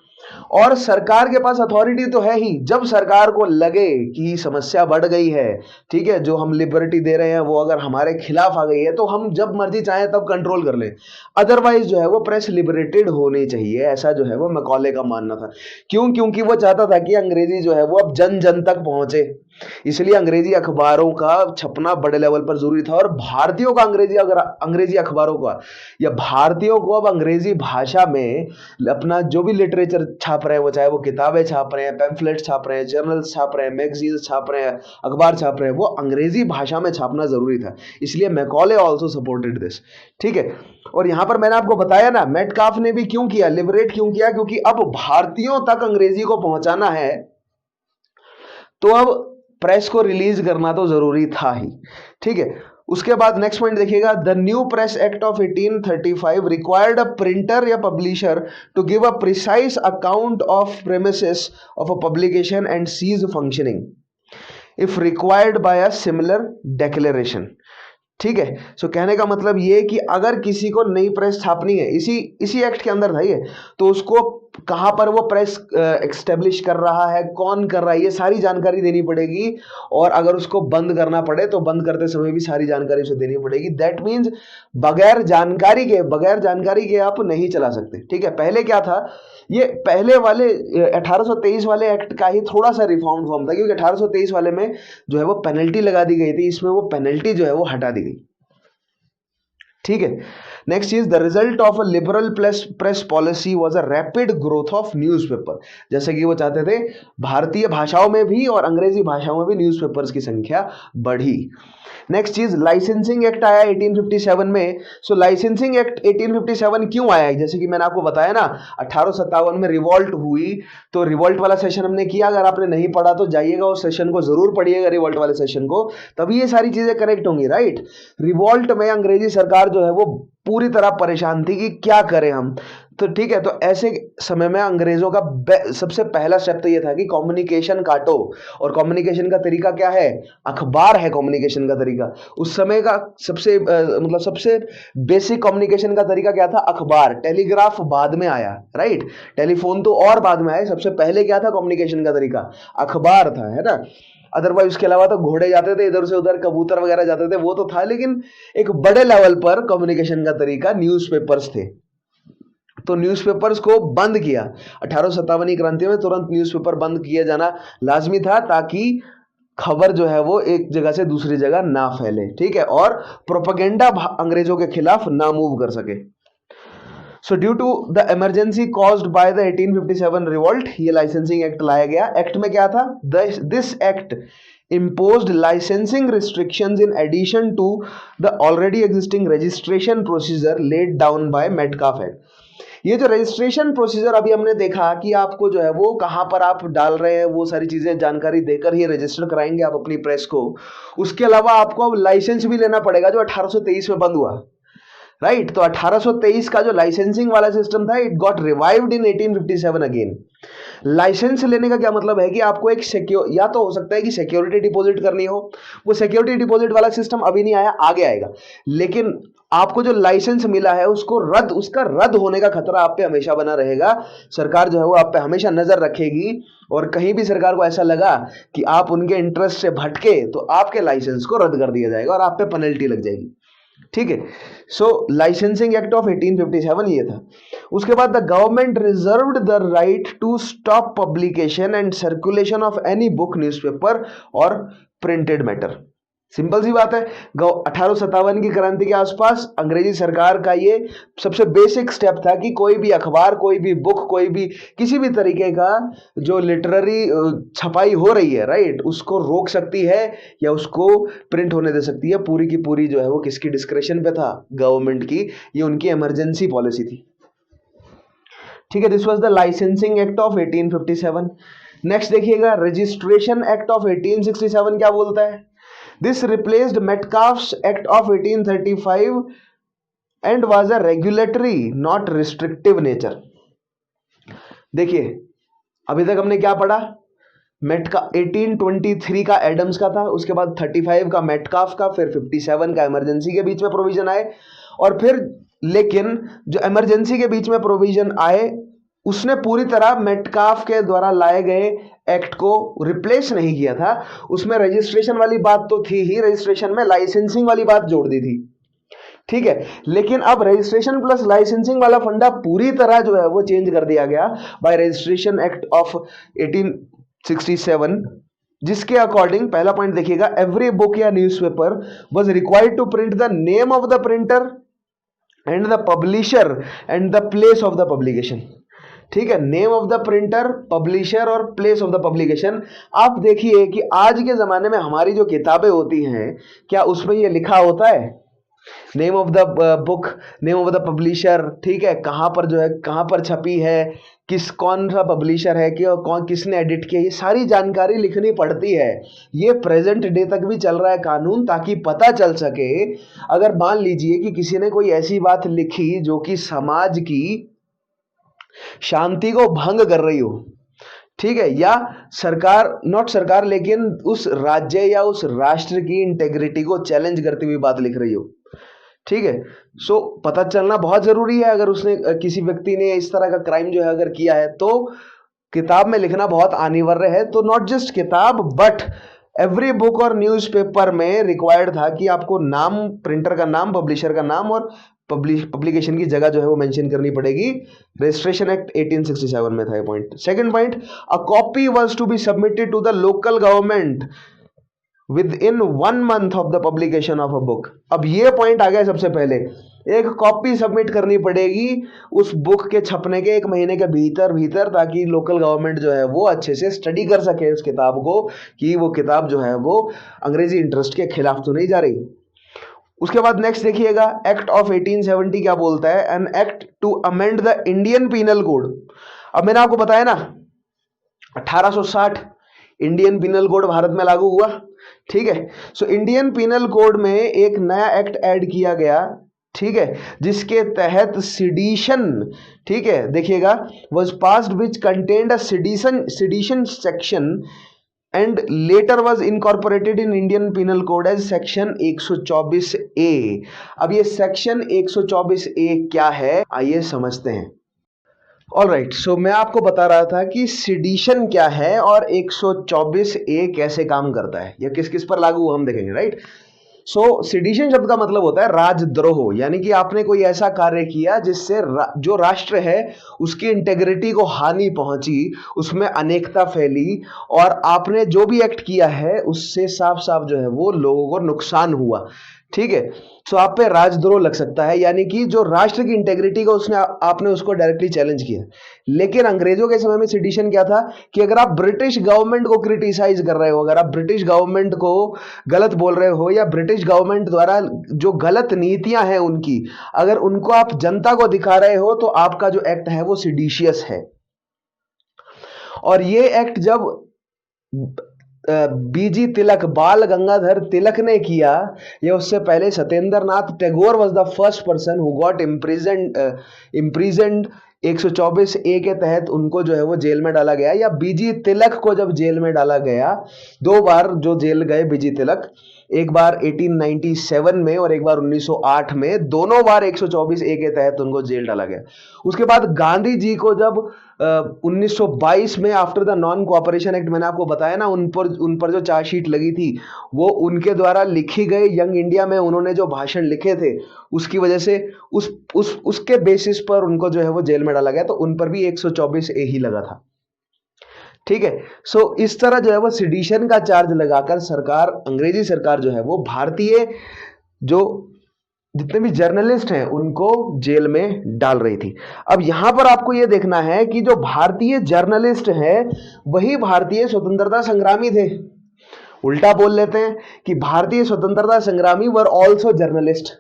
और सरकार के पास अथॉरिटी तो है ही। जब सरकार को लगे कि समस्या बढ़ गई है, ठीक है, जो हम लिबर्टी दे रहे हैं वो अगर हमारे खिलाफ आ गई है, तो हम जब मर्जी चाहें तब कंट्रोल कर लें। अदरवाइज जो है वो प्रेस लिबरेटेड होनी चाहिए, ऐसा जो है वो मैकॉले का मानना था। क्यों? क्योंकि वो चाहता था कि अंग्रेजी जो है वो अब जन जन तक पहुंचे, इसलिए अंग्रेजी अखबारों का छपना बड़े लेवल पर जरूरी था। और भारतीयों का अंग्रेजी अखबारों का, या भारतीयों को अब अंग्रेजी भाषा में अपना जो भी लिटरेचर छाप रहे हैं, वो चाहे वो किताबें छाप रहे हैं, पैम्फलेट छाप रहे हैं, जर्नल्स छाप रहे हैं, मैगजीन्स छाप रहे हैं, अखबार छाप रहे हैं, वो अंग्रेजी भाषा में छापना जरूरी था। इसलिए मैकॉले ऑल्सो सपोर्टेड दिस। ठीक है। और यहां पर मैंने आपको बताया ना, मेटकाफ ने भी क्यों किया, लिबरेट क्यों किया? क्योंकि अब भारतीयों तक अंग्रेजी को पहुंचाना है, तो अब प्रेस को रिलीज करना तो जरूरी था ही। ठीक है। उसके बाद नेक्स्ट पॉइंट देखिएगा, the new press act of 1835 required a printer या publisher to give a precise account of premises of a publication and cease functioning if required by a similar declaration. ठीक है। सो कहने का मतलब ये कि अगर किसी को नई प्रेस छापनी है, इसी एक्ट के अंदर था ये, तो उसको कहां पर वो प्रेस एस्टेब्लिश कर रहा है, कौन कर रहा है, ये सारी जानकारी देनी पड़ेगी। और अगर उसको बंद करना पड़े तो बंद करते समय भी सारी जानकारी उसे देनी पड़ेगी। दैट मीन्स बगैर जानकारी के आप नहीं चला सकते। ठीक है। पहले क्या था, ये पहले वाले 1823 वाले एक्ट का ही थोड़ा सा रिफॉर्म फॉर्म था, क्योंकि 1823 वाले में जो है वो पेनल्टी लगा दी गई थी, इसमें वो पेनल्टी जो है वो हटा दी गई। ठीक है। Next is the result of a liberal press policy was a rapid growth of newspaper. जैसे कि वो चाहते थे भारतीय भाषाओं में भी और अंग्रेजी भाषाओं में भी न्यूज़पेपर्स की संख्या बढ़ी। नेक्स्ट चीज, लाइसेंसिंग एक्ट आया 1857 में। सो लाइसेंसिंग एक्ट 1857 क्यों आया? जैसे कि मैंने आपको बताया ना, 1857 में रिवॉल्ट हुई, तो रिवॉल्ट वाला सेशन हमने किया। अगर आपने नहीं पढ़ा तो जाइएगा उस सेशन को जरूर पढ़िएगा, रिवॉल्ट वाले सेशन को, तभी ये सारी चीजें करेक्ट होंगी। राइट। रिवॉल्ट में अंग्रेजी सरकार जो है वो पूरी तरह परेशान थी कि क्या करें हम। तो ठीक है, तो ऐसे समय में अंग्रेजों का सबसे पहला स्टेप तो ये था कि कम्युनिकेशन काटो। और कम्युनिकेशन का तरीका क्या है? अखबार है कम्युनिकेशन का तरीका। उस समय का सबसे बेसिक कम्युनिकेशन का तरीका क्या था? अखबार। टेलीग्राफ बाद में आया, राइट। टेलीफोन तो और बाद में आया। सबसे पहले क्या था कम्युनिकेशन का तरीका? अखबार था, है ना। अदरवाइज उसके अलावा तो घोड़े जाते थे इधर से उधर, कबूतर वगैरह जाते थे, वो तो था, लेकिन एक बड़े लेवल पर कम्युनिकेशन का तरीका न्यूज़पेपर्स थे। तो न्यूज़पेपर्स को बंद किया 1857 की क्रांति में। तुरंत न्यूज़पेपर बंद किया जाना लाजमी था, ताकि खबर जो है वो एक जगह से दूसरी जगह ना फैले। ठीक है। और प्रोपेगेंडा अंग्रेजों के खिलाफ ना मूव कर सके। So due to the emergency caused by the 1857 revolt, ये लाइसेंसिंग एक्ट लाया गया। एक्ट में क्या था? This act imposed licensing restrictions in addition to the already existing registration procedure laid down by Metcalfe Act। ये जो रजिस्ट्रेशन प्रोसीजर अभी हमने देखा कि आपको जो है वो कहां पर आप डाल रहे हैं, वो सारी चीजें जानकारी देकर ही रजिस्टर कराएंगे आप अपनी प्रेस को। उसके अलावा आपको अब लाइसेंस भी लेना पड़ेगा, जो 1823 में बंद हुआ, राइट। तो 1823 का जो लाइसेंसिंग वाला सिस्टम था, it got revived in 1857 again. License लेने का क्या मतलब है कि आपको एक या तो हो सकता है कि सिक्योरिटी डिपॉजिट करनी हो। वो सिक्योरिटी डिपॉजिट वाला सिस्टम अभी नहीं आया, आगे आएगा। लेकिन आपको जो लाइसेंस मिला है उसका रद्द होने का खतरा आप पे हमेशा बना रहेगा। सरकार जो है वो आप पे हमेशा नजर रखेगी, और कहीं भी सरकार को ऐसा लगा कि आप उनके इंटरेस्ट से भटके तो आपके लाइसेंस को रद्द कर दिया जाएगा और आप पे पेनल्टी लग जाएगी। ठीक है, सो लाइसेंसिंग एक्ट ऑफ 1857 ये था। उसके बाद the government reserved the right to stop publication and circulation of any book, newspaper और प्रिंटेड मैटर। सिंपल सी बात है, 1857 की क्रांति के आसपास अंग्रेजी सरकार का ये सबसे बेसिक स्टेप था कि कोई भी अखबार, कोई भी बुक, कोई भी किसी भी तरीके का जो लिटरेरी छपाई हो रही है, राइट, उसको रोक सकती है या उसको प्रिंट होने दे सकती है। पूरी की पूरी जो है वो किसकी डिस्क्रेशन पे था? गवर्नमेंट की। ये उनकी इमरजेंसी पॉलिसी थी। ठीक है, this was the licensing act of 1857। Next देखिएगा, रजिस्ट्रेशन एक्ट ऑफ 1867 क्या बोलता है? This replaced Metcalfe's Act of 1835 and was a regulatory, not restrictive nature. देखिए, अभी तक हमने क्या पढ़ा? 1823 का एडम्स का था, उसके बाद 35 का मेटकाफ का, फिर 57 का इमरजेंसी के बीच में प्रोविजन आए, और फिर लेकिन जो इमरजेंसी के बीच में प्रोविजन आए उसने पूरी तरह मेटकाफ के द्वारा लाए गए एक्ट को रिप्लेस नहीं किया था। उसमें रजिस्ट्रेशन वाली बात तो थी ही, रजिस्ट्रेशन में लाइसेंसिंग वाली बात जोड़ दी थी। ठीक है, लेकिन अब रजिस्ट्रेशन प्लस लाइसेंसिंग वाला फंडा पूरी तरह जो है वो चेंज कर दिया गया बाय रजिस्ट्रेशन एक्ट ऑफ 1867, जिसके अकॉर्डिंग पहला पॉइंट देखिएगा, एवरी बुक या newspaper was required to print the name of the printer and the publisher and the place of the publication. ठीक है, name of the printer, publisher और place of the publication. आप देखिए कि आज के जमाने में हमारी जो किताबें होती हैं, क्या उसमें ये लिखा होता है? Name of the book, name of the publisher, ठीक है, कहां पर जो है, कहां पर छपी है, कौन सा पब्लिशर है, कि किसने एडिट किया, ये सारी जानकारी लिखनी पड़ती है। ये प्रेजेंट डे तक भी चल रहा है कानून, ताकि पता चल सके अगर मान लीजिए कि किसी ने कोई ऐसी बात लिखी जो कि समाज की शांति को भंग कर रही हो, ठीक है, या सरकार, नॉट सरकार, लेकिन उस राज्य या उस राष्ट्र की इंटेग्रिटी को चैलेंज करती हुई बात लिख रही हो। ठीक है, सो पता चलना बहुत जरूरी है। अगर उसने, किसी व्यक्ति ने इस तरह का क्राइम जो है अगर किया है, तो किताब में लिखना बहुत अनिवार्य है। तो नॉट जस्ट किताब, बट एवरी बुक और न्यूज़पेपर में रिक्वायर्ड था कि आपको नाम, प्रिंटर का नाम, पब्लिशर का नाम और पब्लिकेशन की जगह जो है वो मेंशन करनी पड़ेगी। रजिस्ट्रेशन एक्ट 1867 में था ये point. Second point, a copy was to be submitted to the local government within 1 month of the publication of a book. अब ये पॉइंट आ गया सबसे पहले, एक कॉपी सबमिट करनी पड़ेगी उस बुक के छपने के 1 महीने के भीतर, ताकि लोकल गवर्नमेंट जो है वो अच्छे से स्टडी कर सके उस किताब को, कि वो किताब जो है वो अंग्रेजी इंटरेस्ट के खिलाफ तो नहीं जा रही। उसके बाद नेक्स्ट देखिएगा, एक्ट ऑफ 1870 क्या बोलता है? An act to amend the Indian penal code. अब मैंने आपको बताया ना, 1860 इंडियन पीनल कोड भारत में लागू हुआ। ठीक है, सो इंडियन पीनल कोड में एक नया एक्ट ऐड किया गया, ठीक है, जिसके तहत सिडिशन, ठीक है, देखिएगा, was passed which contained a sedition section and later was incorporated in Indian Penal Code as section 124A। अब ये section 124A क्या है, आइए समझते हैं। ऑलराइट, सो मैं आपको बता रहा था कि सिडिशन क्या है और 124A कैसे काम करता है, या किस किस पर लागू हम देखेंगे, राइट। सो सिडिशन शब्द का मतलब होता है राजद्रोह, यानी कि आपने कोई ऐसा कार्य किया जिससे जो राष्ट्र है उसकी इंटेग्रिटी को हानि पहुंची, उसमें अनेकता फैली, और आपने जो भी एक्ट किया है उससे साफ साफ जो है वो लोगों को नुकसान हुआ। ठीक है, सो आप पे राजद्रोह लग सकता है, यानी कि जो राष्ट्र की इंटेग्रिटी को आपने उसको डायरेक्टली चैलेंज किया। लेकिन अंग्रेजों के समय में सिडिशन क्या था कि अगर आप ब्रिटिश गवर्नमेंट को क्रिटिसाइज कर रहे हो, अगर आप ब्रिटिश गवर्नमेंट को गलत बोल रहे हो, या ब्रिटिश गवर्नमेंट द्वारा जो गलत नीतियां हैं उनकी, अगर उनको आप जनता को दिखा रहे हो, तो आपका जो एक्ट है वो सिडिशियस है। और ये एक्ट जब बीजी तिलक, बाल गंगाधर तिलक ने किया, या उससे पहले Satyendra Nath Tagore was the first person who got imprisoned 124A के तहत उनको जो है वो जेल में डाला गया, या बीजी तिलक को जब जेल में डाला गया, 2 बार जो जेल गए बीजी तिलक, एक बार 1897 में और एक बार 1908 में, दोनों बार 124 ए के तहत उनको जेल डाला गया। उसके बाद गांधी जी को जब 1922 में after the non cooperation act, मैंने आपको बताया ना, उन पर जो चार्जशीट लगी थी वो उनके द्वारा लिखी गई, यंग इंडिया में उन्होंने जो भाषण लिखे थे उसकी वजह से उसके बेसिस पर उनको जो है वो जेल में डाला गया, तो उन पर भी 124 ए ही लगा था। ठीक है। सो इस तरह जो है वो सिडिशन का चार्ज लगाकर सरकार, अंग्रेजी सरकार जो है वो भारतीय जो जितने भी जर्नलिस्ट हैं उनको जेल में डाल रही थी। अब यहां पर आपको यह देखना है कि जो भारतीय जर्नलिस्ट हैं वही भारतीय स्वतंत्रता संग्रामी थे। उल्टा बोल लेते हैं कि भारतीय स्वतंत्रता संग्रामी वर ऑल्सो जर्नलिस्ट।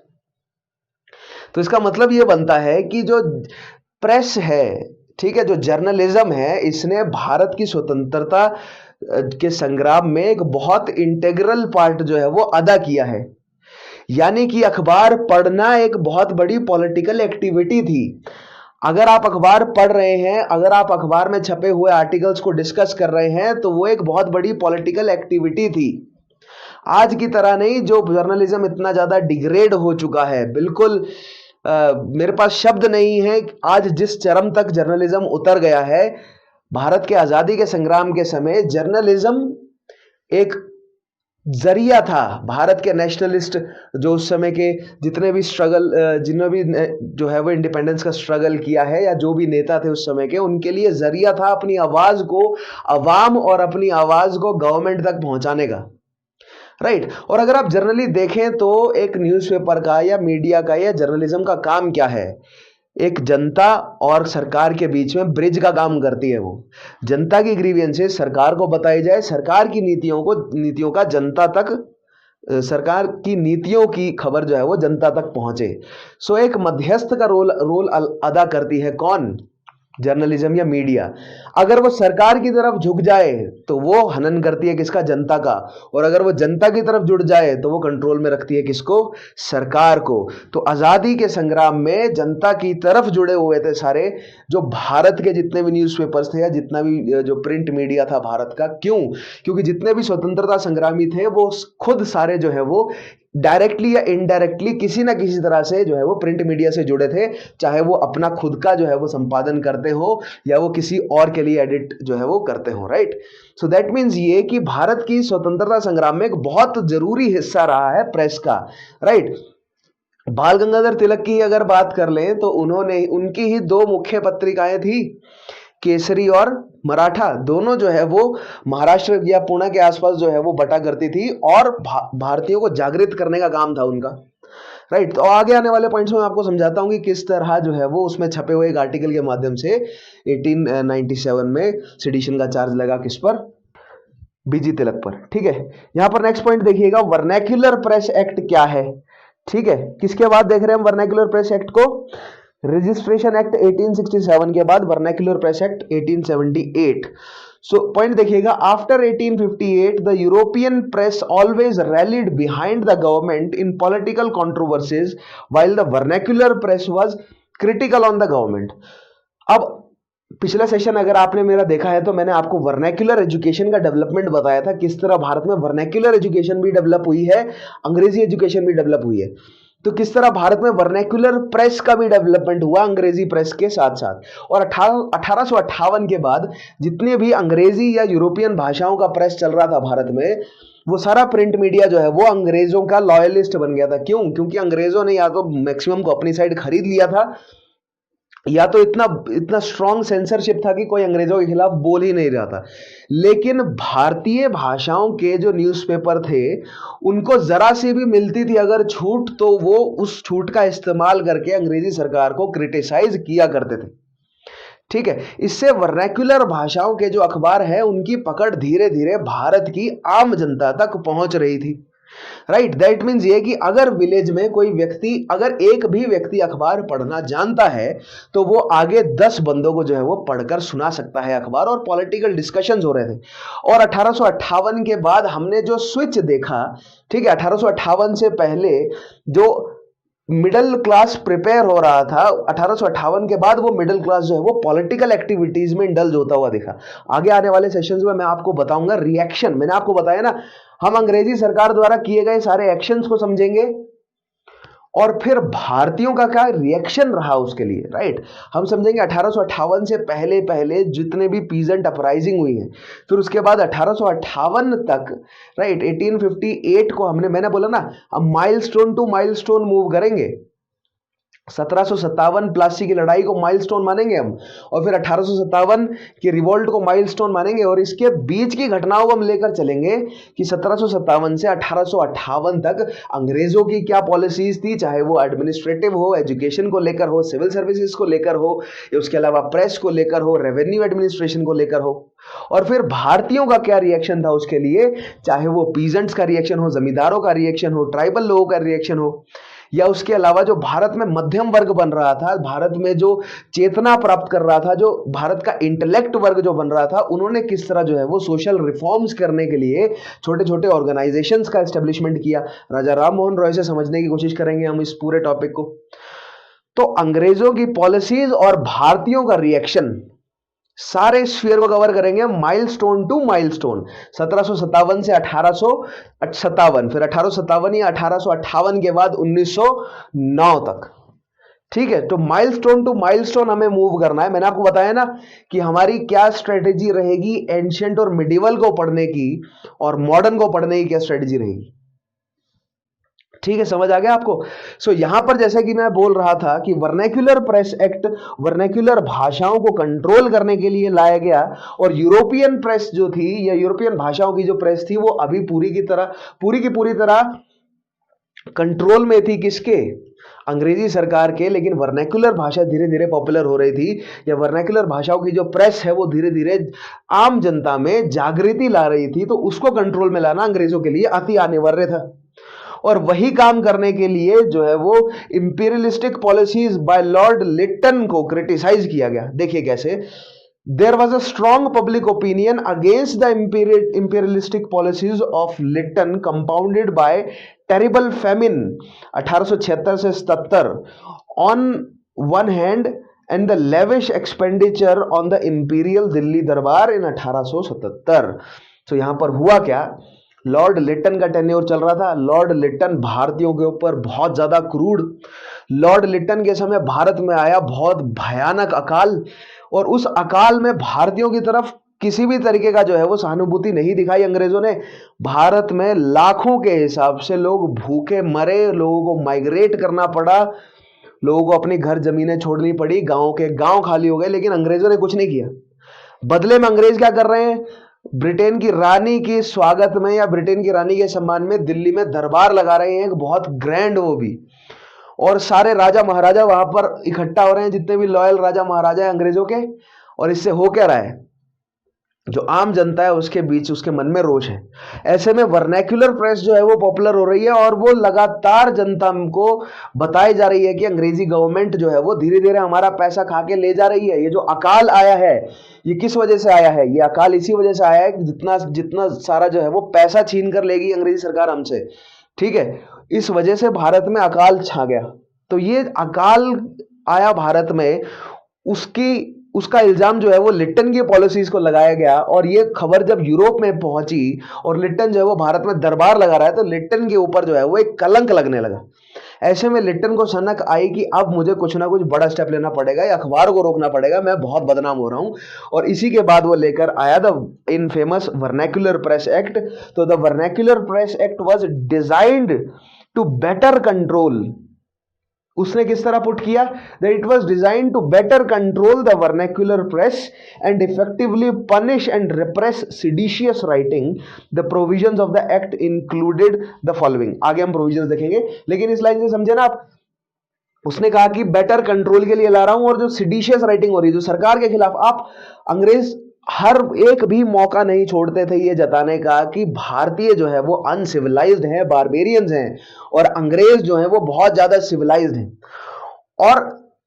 तो इसका मतलब यह बनता है कि जो प्रेस है, ठीक है, जो जर्नलिज्म है, इसने भारत की स्वतंत्रता के संग्राम में एक बहुत इंटीग्रल पार्ट जो है वो अदा किया है। यानी कि अखबार पढ़ना एक बहुत बड़ी पॉलिटिकल एक्टिविटी थी। अगर आप अखबार पढ़ रहे हैं, अगर आप अखबार में छपे हुए आर्टिकल्स को डिस्कस कर रहे हैं, तो वो एक बहुत बड़ी पॉलिटिकल एक्टिविटी थी। आज की तरह नहीं, जो जर्नलिज्म इतना ज्यादा डिग्रेड हो चुका है, बिल्कुल मेरे पास शब्द नहीं है आज जिस चरम तक जर्नलिज्म उतर गया है। भारत के आजादी के संग्राम के समय जर्नलिज्म एक जरिया था। भारत के नेशनलिस्ट जो उस समय के जितने भी स्ट्रगल, जिन्होंने भी जो है वो इंडिपेंडेंस का स्ट्रगल किया है, या जो भी नेता थे उस समय के, उनके लिए जरिया था अपनी आवाज को अवाम और अपनी आवाज को गवर्नमेंट तक पहुंचाने का। राइट। और अगर आप जनरली देखें तो एक न्यूज़पेपर का या मीडिया का या जर्नलिज्म का काम क्या है? एक जनता और सरकार के बीच में ब्रिज का काम करती है। वो जनता की ग्रीवियंसेस सरकार को बताई जाए, सरकार की नीतियों का जनता तक, सरकार की नीतियों की खबर जो है वो जनता तक पहुंचे। सो एक मध्यस्थ का रोल अदा करती है कौन? जर्नलिज्म या मीडिया। अगर वो सरकार की तरफ झुक जाए तो वो हनन करती है किसका? जनता का। और अगर वो जनता की तरफ जुड़ जाए तो वो कंट्रोल में रखती है किसको? सरकार को। तो आजादी के संग्राम में जनता की तरफ जुड़े हुए थे सारे जो भारत के जितने भी न्यूज़पेपर्स थे या जितना भी जो प्रिंट मीडिया था भारत का। क्यों? क्योंकि जितने भी स्वतंत्रता संग्रामी थे वो खुद सारे जो है वो डायरेक्टली या इनडायरेक्टली किसी ना किसी तरह से जो है वो प्रिंट मीडिया से जुड़े थे, चाहे वो अपना खुद का जो है वो संपादन करते हो या वो किसी और के लिए एडिट जो है वो करते हो। राइट। सो दैट मीन्स ये कि भारत की स्वतंत्रता संग्राम में एक बहुत जरूरी हिस्सा रहा है प्रेस का। राइट। बाल गंगाधर तिलक की अगर बात कर लें तो उनकी ही दो मुख्य पत्रिकाएं थी, केसरी और मराठा। दोनों जो है वो महाराष्ट्र या पुणे के आसपास जो है वो बटा करती थी और भारतीयों को जागृत करने का काम था उनका। राइट। तो आगे आने वाले पॉइंट्स में आपको समझाता हूं कि किस तरह जो है वो उसमें छपे हुए एक आर्टिकल के माध्यम से 1897 में सेडिशन का चार्ज लगा किस पर? बीजी तिलक पर। ठीक है। यहां पर नेक्स्ट पॉइंट देखिएगा, वर्नैक्युलर प्रेस एक्ट क्या है? ठीक है। किसके बाद देख रहे हैं हम वर्नैक्युलर प्रेस एक्ट को? रजिस्ट्रेशन एक्ट 1867 के बाद vernacular press act 1878। So point देखिएगा, after 1858 the European press always rallied behind the government in political controversies while the vernacular press was critical on the government. अब पिछला session अगर आपने मेरा देखा है तो मैंने आपको वर्नैक्युलर एजुकेशन का डेवलपमेंट बताया था, किस तरह भारत में वर्नैक्युलर एजुकेशन भी डेवलप हुई है, अंग्रेजी एजुकेशन भी डेवलप हुई है। तो किस तरह भारत में वर्नैक्युलर प्रेस का भी डेवलपमेंट हुआ अंग्रेजी प्रेस के साथ साथ। और 1858 के बाद जितने भी अंग्रेजी या यूरोपियन भाषाओं का प्रेस चल रहा था भारत में, वो सारा प्रिंट मीडिया जो है वो अंग्रेजों का लॉयलिस्ट बन गया था। क्यों? क्योंकि अंग्रेजों ने या तो मैक्सिमम को अपनी साइड खरीद लिया था, या तो इतना स्ट्रॉन्ग सेंसरशिप था कि कोई अंग्रेजों के खिलाफ बोल ही नहीं रहा था। लेकिन भारतीय भाषाओं के जो न्यूज़पेपर थे उनको जरा सी भी मिलती थी अगर छूट, तो वो उस छूट का इस्तेमाल करके अंग्रेजी सरकार को क्रिटिसाइज किया करते थे। ठीक है। इससे वर्नैक्युलर भाषाओं के जो अखबार है उनकी पकड़ धीरे धीरे भारत की आम जनता तक पहुंच रही थी। राइट। दैट मीन्स ये कि अगर विलेज में कोई व्यक्ति, अगर एक भी व्यक्ति अखबार पढ़ना जानता है तो वो आगे 10 बंदों को जो है वो पढ़कर सुना सकता है अखबार, और पॉलिटिकल डिस्कशंस हो रहे थे। और 1858 के बाद हमने जो स्विच देखा, ठीक है, 1858 से पहले जो मिडिल क्लास प्रिपेयर हो रहा था 1858 के बाद, वो मिडिल क्लास जो है वो पॉलिटिकल एक्टिविटीज में इंडल्ज होता हुआ दिखा। आगे आने वाले सेशंस में मैं आपको बताऊंगा रिएक्शन। मैंने आपको बताया ना, हम अंग्रेजी सरकार द्वारा किए गए सारे एक्शंस को समझेंगे और फिर भारतीयों का क्या रिएक्शन रहा उसके लिए, राइट। हम समझेंगे 1858 से पहले पहले जितने भी पीजेंट अपराइजिंग हुई है, फिर उसके बाद 1858 तक, राइट। 1858 को मैंने बोला ना, हम माइलस्टोन टू माइलस्टोन मूव करेंगे। 1757 प्लासी की लड़ाई को माइलस्टोन मानेंगे हम, और फिर 1857 की रिवोल्ट को माइलस्टोन मानेंगे, और इसके बीच की घटनाओं को हम लेकर चलेंगे कि 1757 से 1858 तक अंग्रेजों की क्या पॉलिसीज थी, चाहे वो एडमिनिस्ट्रेटिव हो, एजुकेशन को लेकर हो, सिविल सर्विसेज को लेकर हो, या उसके अलावा प्रेस को लेकर हो, रेवेन्यू एडमिनिस्ट्रेशन को लेकर हो, और फिर भारतीयों का क्या रिएक्शन था उसके लिए, चाहे वो पीजेंट्स का रिएक्शन हो, जमींदारों का रिएक्शन हो, ट्राइबल लोगों का रिएक्शन हो, या उसके अलावा जो भारत में मध्यम वर्ग बन रहा था, भारत में जो चेतना प्राप्त कर रहा था, जो भारत का इंटेलेक्ट वर्ग जो बन रहा था, उन्होंने किस तरह जो है वो सोशल रिफॉर्म्स करने के लिए छोटे छोटे ऑर्गेनाइजेशंस का एस्टेब्लिशमेंट किया। राजा राम मोहन रॉय से समझने की कोशिश करेंगे हम इस पूरे टॉपिक को। तो अंग्रेजों की पॉलिसीज और भारतीयों का रिएक्शन, सारे स्फीयर को कवर करेंगे माइलस्टोन टू माइलस्टोन। 1757 से 1857, फिर 1857 या 1858 के बाद 1909 तक, ठीक है। तो माइलस्टोन टू माइलस्टोन हमें मूव करना है। मैंने आपको बताया ना कि हमारी क्या स्ट्रेटेजी रहेगी एंशिएंट और मिडिवल को पढ़ने की, और मॉडर्न को पढ़ने की क्या स्ट्रेटेजी रहेगी, ठीक है, समझ आ गया आपको। सो यहां पर जैसे कि मैं बोल रहा था कि वर्नैक्युलर प्रेस एक्ट वर्नैक्युलर भाषाओं को कंट्रोल करने के लिए लाया गया, और यूरोपियन प्रेस जो थी, या यूरोपियन भाषाओं की जो प्रेस थी, वो अभी पूरी की पूरी तरह कंट्रोल में थी, किसके, अंग्रेजी सरकार के। लेकिन वर्नैक्युलर भाषा धीरे धीरे पॉपुलर हो रही थी, या वर्नैक्युलर भाषाओं की जो प्रेस है वो धीरे धीरे आम जनता में जागृति ला रही थी, तो उसको कंट्रोल में लाना अंग्रेजों के लिए अति अनिवार्य था। और वही काम करने के लिए जो है वो imperialistic policies by lord Lytton को क्रिटिसाइज किया गया। देखिए कैसे, there was a strong public opinion against the imperialistic policies of Lytton compounded by terrible famine 1876 से 77 on one hand, and the lavish expenditure on the imperial Delhi Durbar in 1877। तो यहां पर हुआ क्या, लॉर्ड लिटन का टेन्योर चल रहा था। लॉर्ड लिटन भारतीयों के ऊपर बहुत ज्यादा क्रूड, लॉर्ड लिटन के समय भारत में आया बहुत भयानक अकाल, और उस अकाल में भारतीयों की तरफ किसी भी तरीके का जो है वो सहानुभूति नहीं दिखाई अंग्रेजों ने। भारत में लाखों के हिसाब से लोग भूखे मरे, लोगों को माइग्रेट करना पड़ा, लोगों को अपनी घर जमीनें छोड़नी पड़ी, गांव के गांव खाली हो गए, लेकिन अंग्रेजों ने कुछ नहीं किया। बदले में अंग्रेज क्या कर रहे हैं, ब्रिटेन की रानी के स्वागत में या ब्रिटेन की रानी के सम्मान में दिल्ली में दरबार लगा रहे हैं, बहुत ग्रैंड वो भी, और सारे राजा महाराजा वहां पर इकट्ठा हो रहे हैं, जितने भी लॉयल राजा महाराजा हैं अंग्रेजों के। और इससे हो क्या रहा है, जो आम जनता है उसके बीच उसके मन में रोष है। ऐसे में वर्नैक्युलर प्रेस जो है वो पॉपुलर हो रही है, और वो लगातार जनता को बताई जा रही है कि अंग्रेजी गवर्नमेंट जो है वो धीरे धीरे हमारा पैसा खा के ले जा रही है। ये जो अकाल आया है ये किस वजह से आया है, ये अकाल इसी वजह से आया है कि जितना जितना सारा जो है वो पैसा छीन कर लेगी अंग्रेजी सरकार हमसे, ठीक है। इस वजह से भारत में अकाल छा गया। तो ये अकाल आया भारत में, उसका इल्जाम जो है वो लिटन की पॉलिसीज को लगाया गया। और ये खबर जब यूरोप में पहुंची और लिटन जो है वो भारत में दरबार लगा रहा है, तो लिटन के ऊपर जो है वो एक कलंक लगने लगा। ऐसे में लिटन को सनक आई कि अब मुझे कुछ ना कुछ बड़ा स्टेप लेना पड़ेगा, या अखबार को रोकना पड़ेगा, मैं बहुत बदनाम हो रहा हूं। और इसी के बाद वो लेकर आया the infamous vernacular press act. तो the vernacular press act was designed to better control, उसने किस तरह पुट किया, that it was designed to better control the vernacular press and effectively punish and repress seditious writing. The provisions of the act included the following. आगे हम provisions देखेंगे, लेकिन इस line से समझे ना आप। उसने कहा कि बेटर कंट्रोल के लिए ला रहा हूं, और जो सिडिशियस राइटिंग हो रही है जो सरकार के खिलाफ, आप अंग्रेज हर एक भी मौका नहीं छोड़ते थे ये जताने का कि भारतीय जो है वो अनसिविलाइज्ड है, बारबेरियंस हैं, और अंग्रेज जो है वो बहुत ज्यादा सिविलाइज्ड हैं। और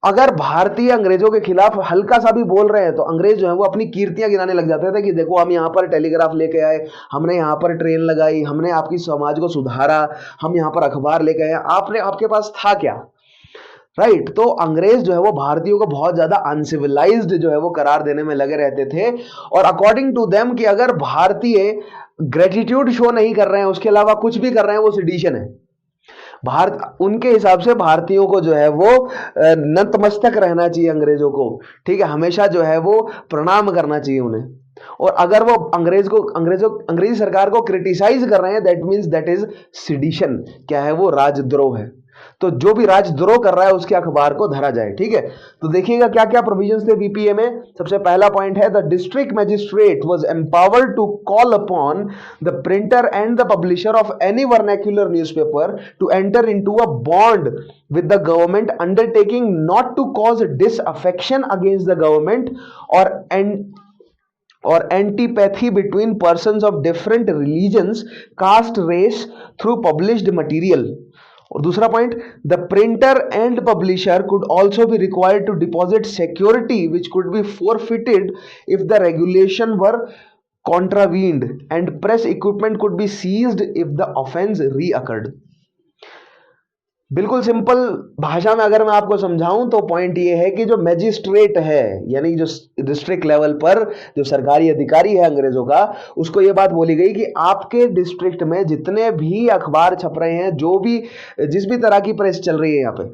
अगर भारतीय अंग्रेजों के खिलाफ हल्का सा भी बोल रहे हैं तो अंग्रेज जो है वो अपनी कीर्तियां गिनाने लग जाते थे कि देखो हम यहाँ पर टेलीग्राफ लेके आए, हमने यहाँ पर ट्रेन लगाई, हमने आपकी समाज को सुधारा, हम यहाँ पर अखबार लेके आए, आपने आपके पास था क्या? राइट। तो अंग्रेज जो है वो भारतीयों को बहुत ज्यादा अनसिविलाइज्ड जो है वो करार देने में लगे रहते थे, और अकॉर्डिंग टू देम कि अगर भारतीय ग्रेटिट्यूड शो नहीं कर रहे हैं, उसके अलावा कुछ भी कर रहे हैं, वो सेडिशन है। भारत उनके हिसाब से भारतीयों को जो है वो नतमस्तक रहना चाहिए अंग्रेजों को, ठीक है, हमेशा जो है वो प्रणाम करना चाहिए उन्हें। और अगर वो अंग्रेजी सरकार को क्रिटिसाइज कर रहे हैं, that means that is sedition. क्या है वो? राजद्रोह है। तो जो भी राजद्रोह कर रहा है उसके अखबार को धरा जाए, ठीक है। तो देखिएगा क्या क्या प्रोविजंस थे बीपीए में। सबसे पहला पॉइंट है, the district magistrate was empowered to call upon the printer and the publisher of any vernacular newspaper to enter into a bond with the government, undertaking not to cause disaffection against the government or antipathy between persons of different religions, caste, race through published material. और दूसरा point, the printer and publisher could also be required to deposit security which could be forfeited if the regulation were contravened and press equipment could be seized if the offense reoccurred. बिल्कुल simple भाषा में अगर मैं आपको समझाऊं तो point ये है कि जो मैजिस्ट्रेट है, यानी जो डिस्ट्रिक्ट लेवल पर जो सरकारी अधिकारी है अंग्रेजों का, उसको ये बात बोली गई कि आपके डिस्ट्रिक्ट में जितने भी अखबार छप रहे हैं, जो भी जिस भी तरह की प्रेस चल रही है यहाँ पे,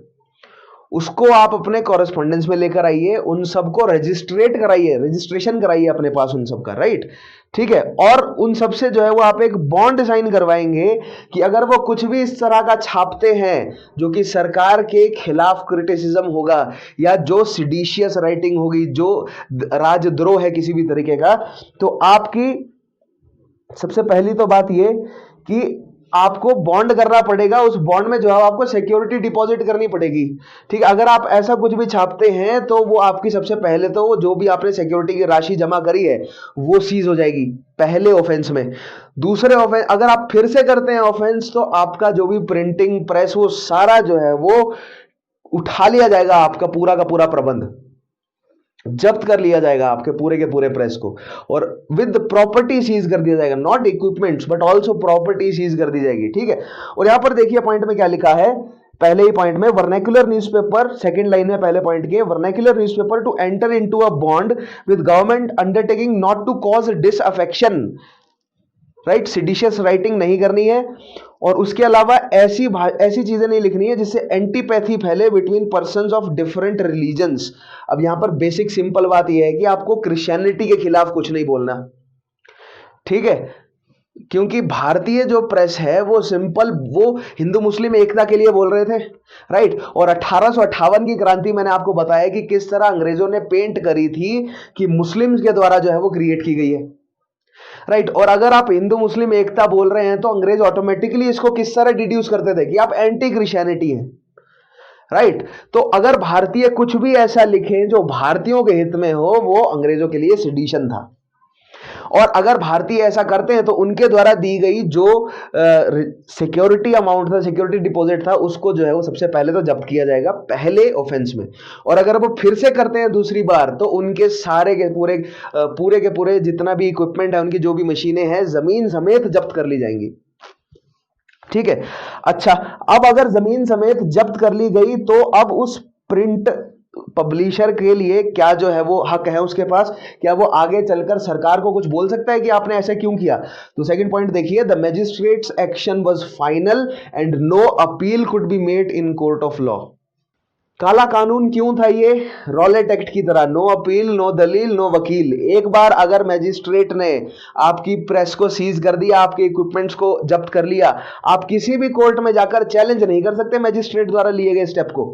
उसको आप अपने कॉरेस्पॉन्डेंस में लेकर आइए, उन सबको रजिस्ट्रेट कराइए, रजिस्ट्रेशन कराइए अपने पास उन सबका, राइट, ठीक है। और उन सबसे जो है वो आप एक बॉन्ड साइन करवाएंगे कि अगर वो कुछ भी इस तरह का छापते हैं जो कि सरकार के खिलाफ क्रिटिसिज्म होगा, या जो सिडिशियस राइटिंग होगी, जो राजद्रोह है किसी भी तरीके का, तो आपकी सबसे पहली तो बात ये कि आपको बॉन्ड करना पड़ेगा। उस बॉन्ड में जो है आपको सिक्योरिटी डिपॉजिट करनी पड़ेगी, ठीक है। अगर आप ऐसा कुछ भी छापते हैं तो वो आपकी सबसे पहले तो जो भी आपने सिक्योरिटी की राशि जमा करी है वो सीज हो जाएगी पहले ऑफेंस में। दूसरे ऑफेंस, अगर आप फिर से करते हैं ऑफेंस, तो आपका जो भी प्रिंटिंग प्रेस वो सारा जो है वो उठा लिया जाएगा, आपका पूरा का पूरा प्रबंध जब्त कर लिया जाएगा, आपके पूरे के पूरे प्रेस को, और विद प्रॉपर्टी सीज कर दिया जाएगा, not equipments but also property seize कर दी जाएगी, ठीक है। और यहां पर देखिए पॉइंट में क्या लिखा है, पहले ही पॉइंट में, वर्नाक्युलर न्यूज़पेपर, सेकंड लाइन में पहले पॉइंट के, vernacular newspaper to enter into a bond with government undertaking not to cause disaffection, right, seditious writing नहीं करनी है, और उसके अलावा ऐसी चीजें नहीं लिखनी है जिससे एंटीपैथी फैले between persons of different religions. अब यहां पर बेसिक सिंपल बात यह है कि आपको क्रिश्चियनिटी के खिलाफ कुछ नहीं बोलना, ठीक है, क्योंकि भारतीय जो प्रेस है वो सिंपल वो हिंदू मुस्लिम एकता के लिए बोल रहे थे, राइट। और 1858 की क्रांति मैंने आपको बताया कि किस तरह अंग्रेजों ने पेंट करी थी कि मुस्लिम्स के द्वारा जो है वो क्रिएट की गई है, राइट। और अगर आप हिंदू मुस्लिम एकता बोल रहे हैं तो अंग्रेज ऑटोमेटिकली इसको किस तरह डिड्यूस करते थे कि आप एंटी क्रिश्चियनिटी हैं, राइट। तो अगर भारतीय कुछ भी ऐसा लिखें जो भारतीयों के हित में हो, वो अंग्रेजों के लिए सेडिशन था। और अगर भारतीय ऐसा करते हैं तो उनके द्वारा दी गई जो सिक्योरिटी अमाउंट था, सिक्योरिटी डिपॉजिट था, उसको जो है वो सबसे पहले तो जब्त किया जाएगा पहले ऑफेंस में। और अगर वो फिर से करते हैं दूसरी बार तो उनके सारे के पूरे जितना भी इक्विपमेंट है, उनकी जो भी मशीनें हैं, जमीन समेत जब्त कर ली जाएंगी, ठीक है। अच्छा, अब अगर जमीन समेत जब्त कर ली गई तो अब उस प्रिंट पब्लिशर के लिए क्या जो है वो हक है उसके पास, क्या वो आगे चलकर सरकार को कुछ बोल सकता है कि आपने ऐसा क्यों किया? तो सेकंड पॉइंट देखिए, the magistrate's action was final and no appeal could be made in court of law. काला कानून क्यों था ये? रॉलेट एक्ट की तरह, नो अपील, नो दलील, नो वकील। एक बार अगर मैजिस्ट्रेट ने आपकी प्रेस को सीज कर दिया, आपके इक्विपमेंट्स को जब्त कर लिया, आप किसी भी कोर्ट में जाकर चैलेंज नहीं कर सकते मैजिस्ट्रेट द्वारा लिए गए स्टेप को।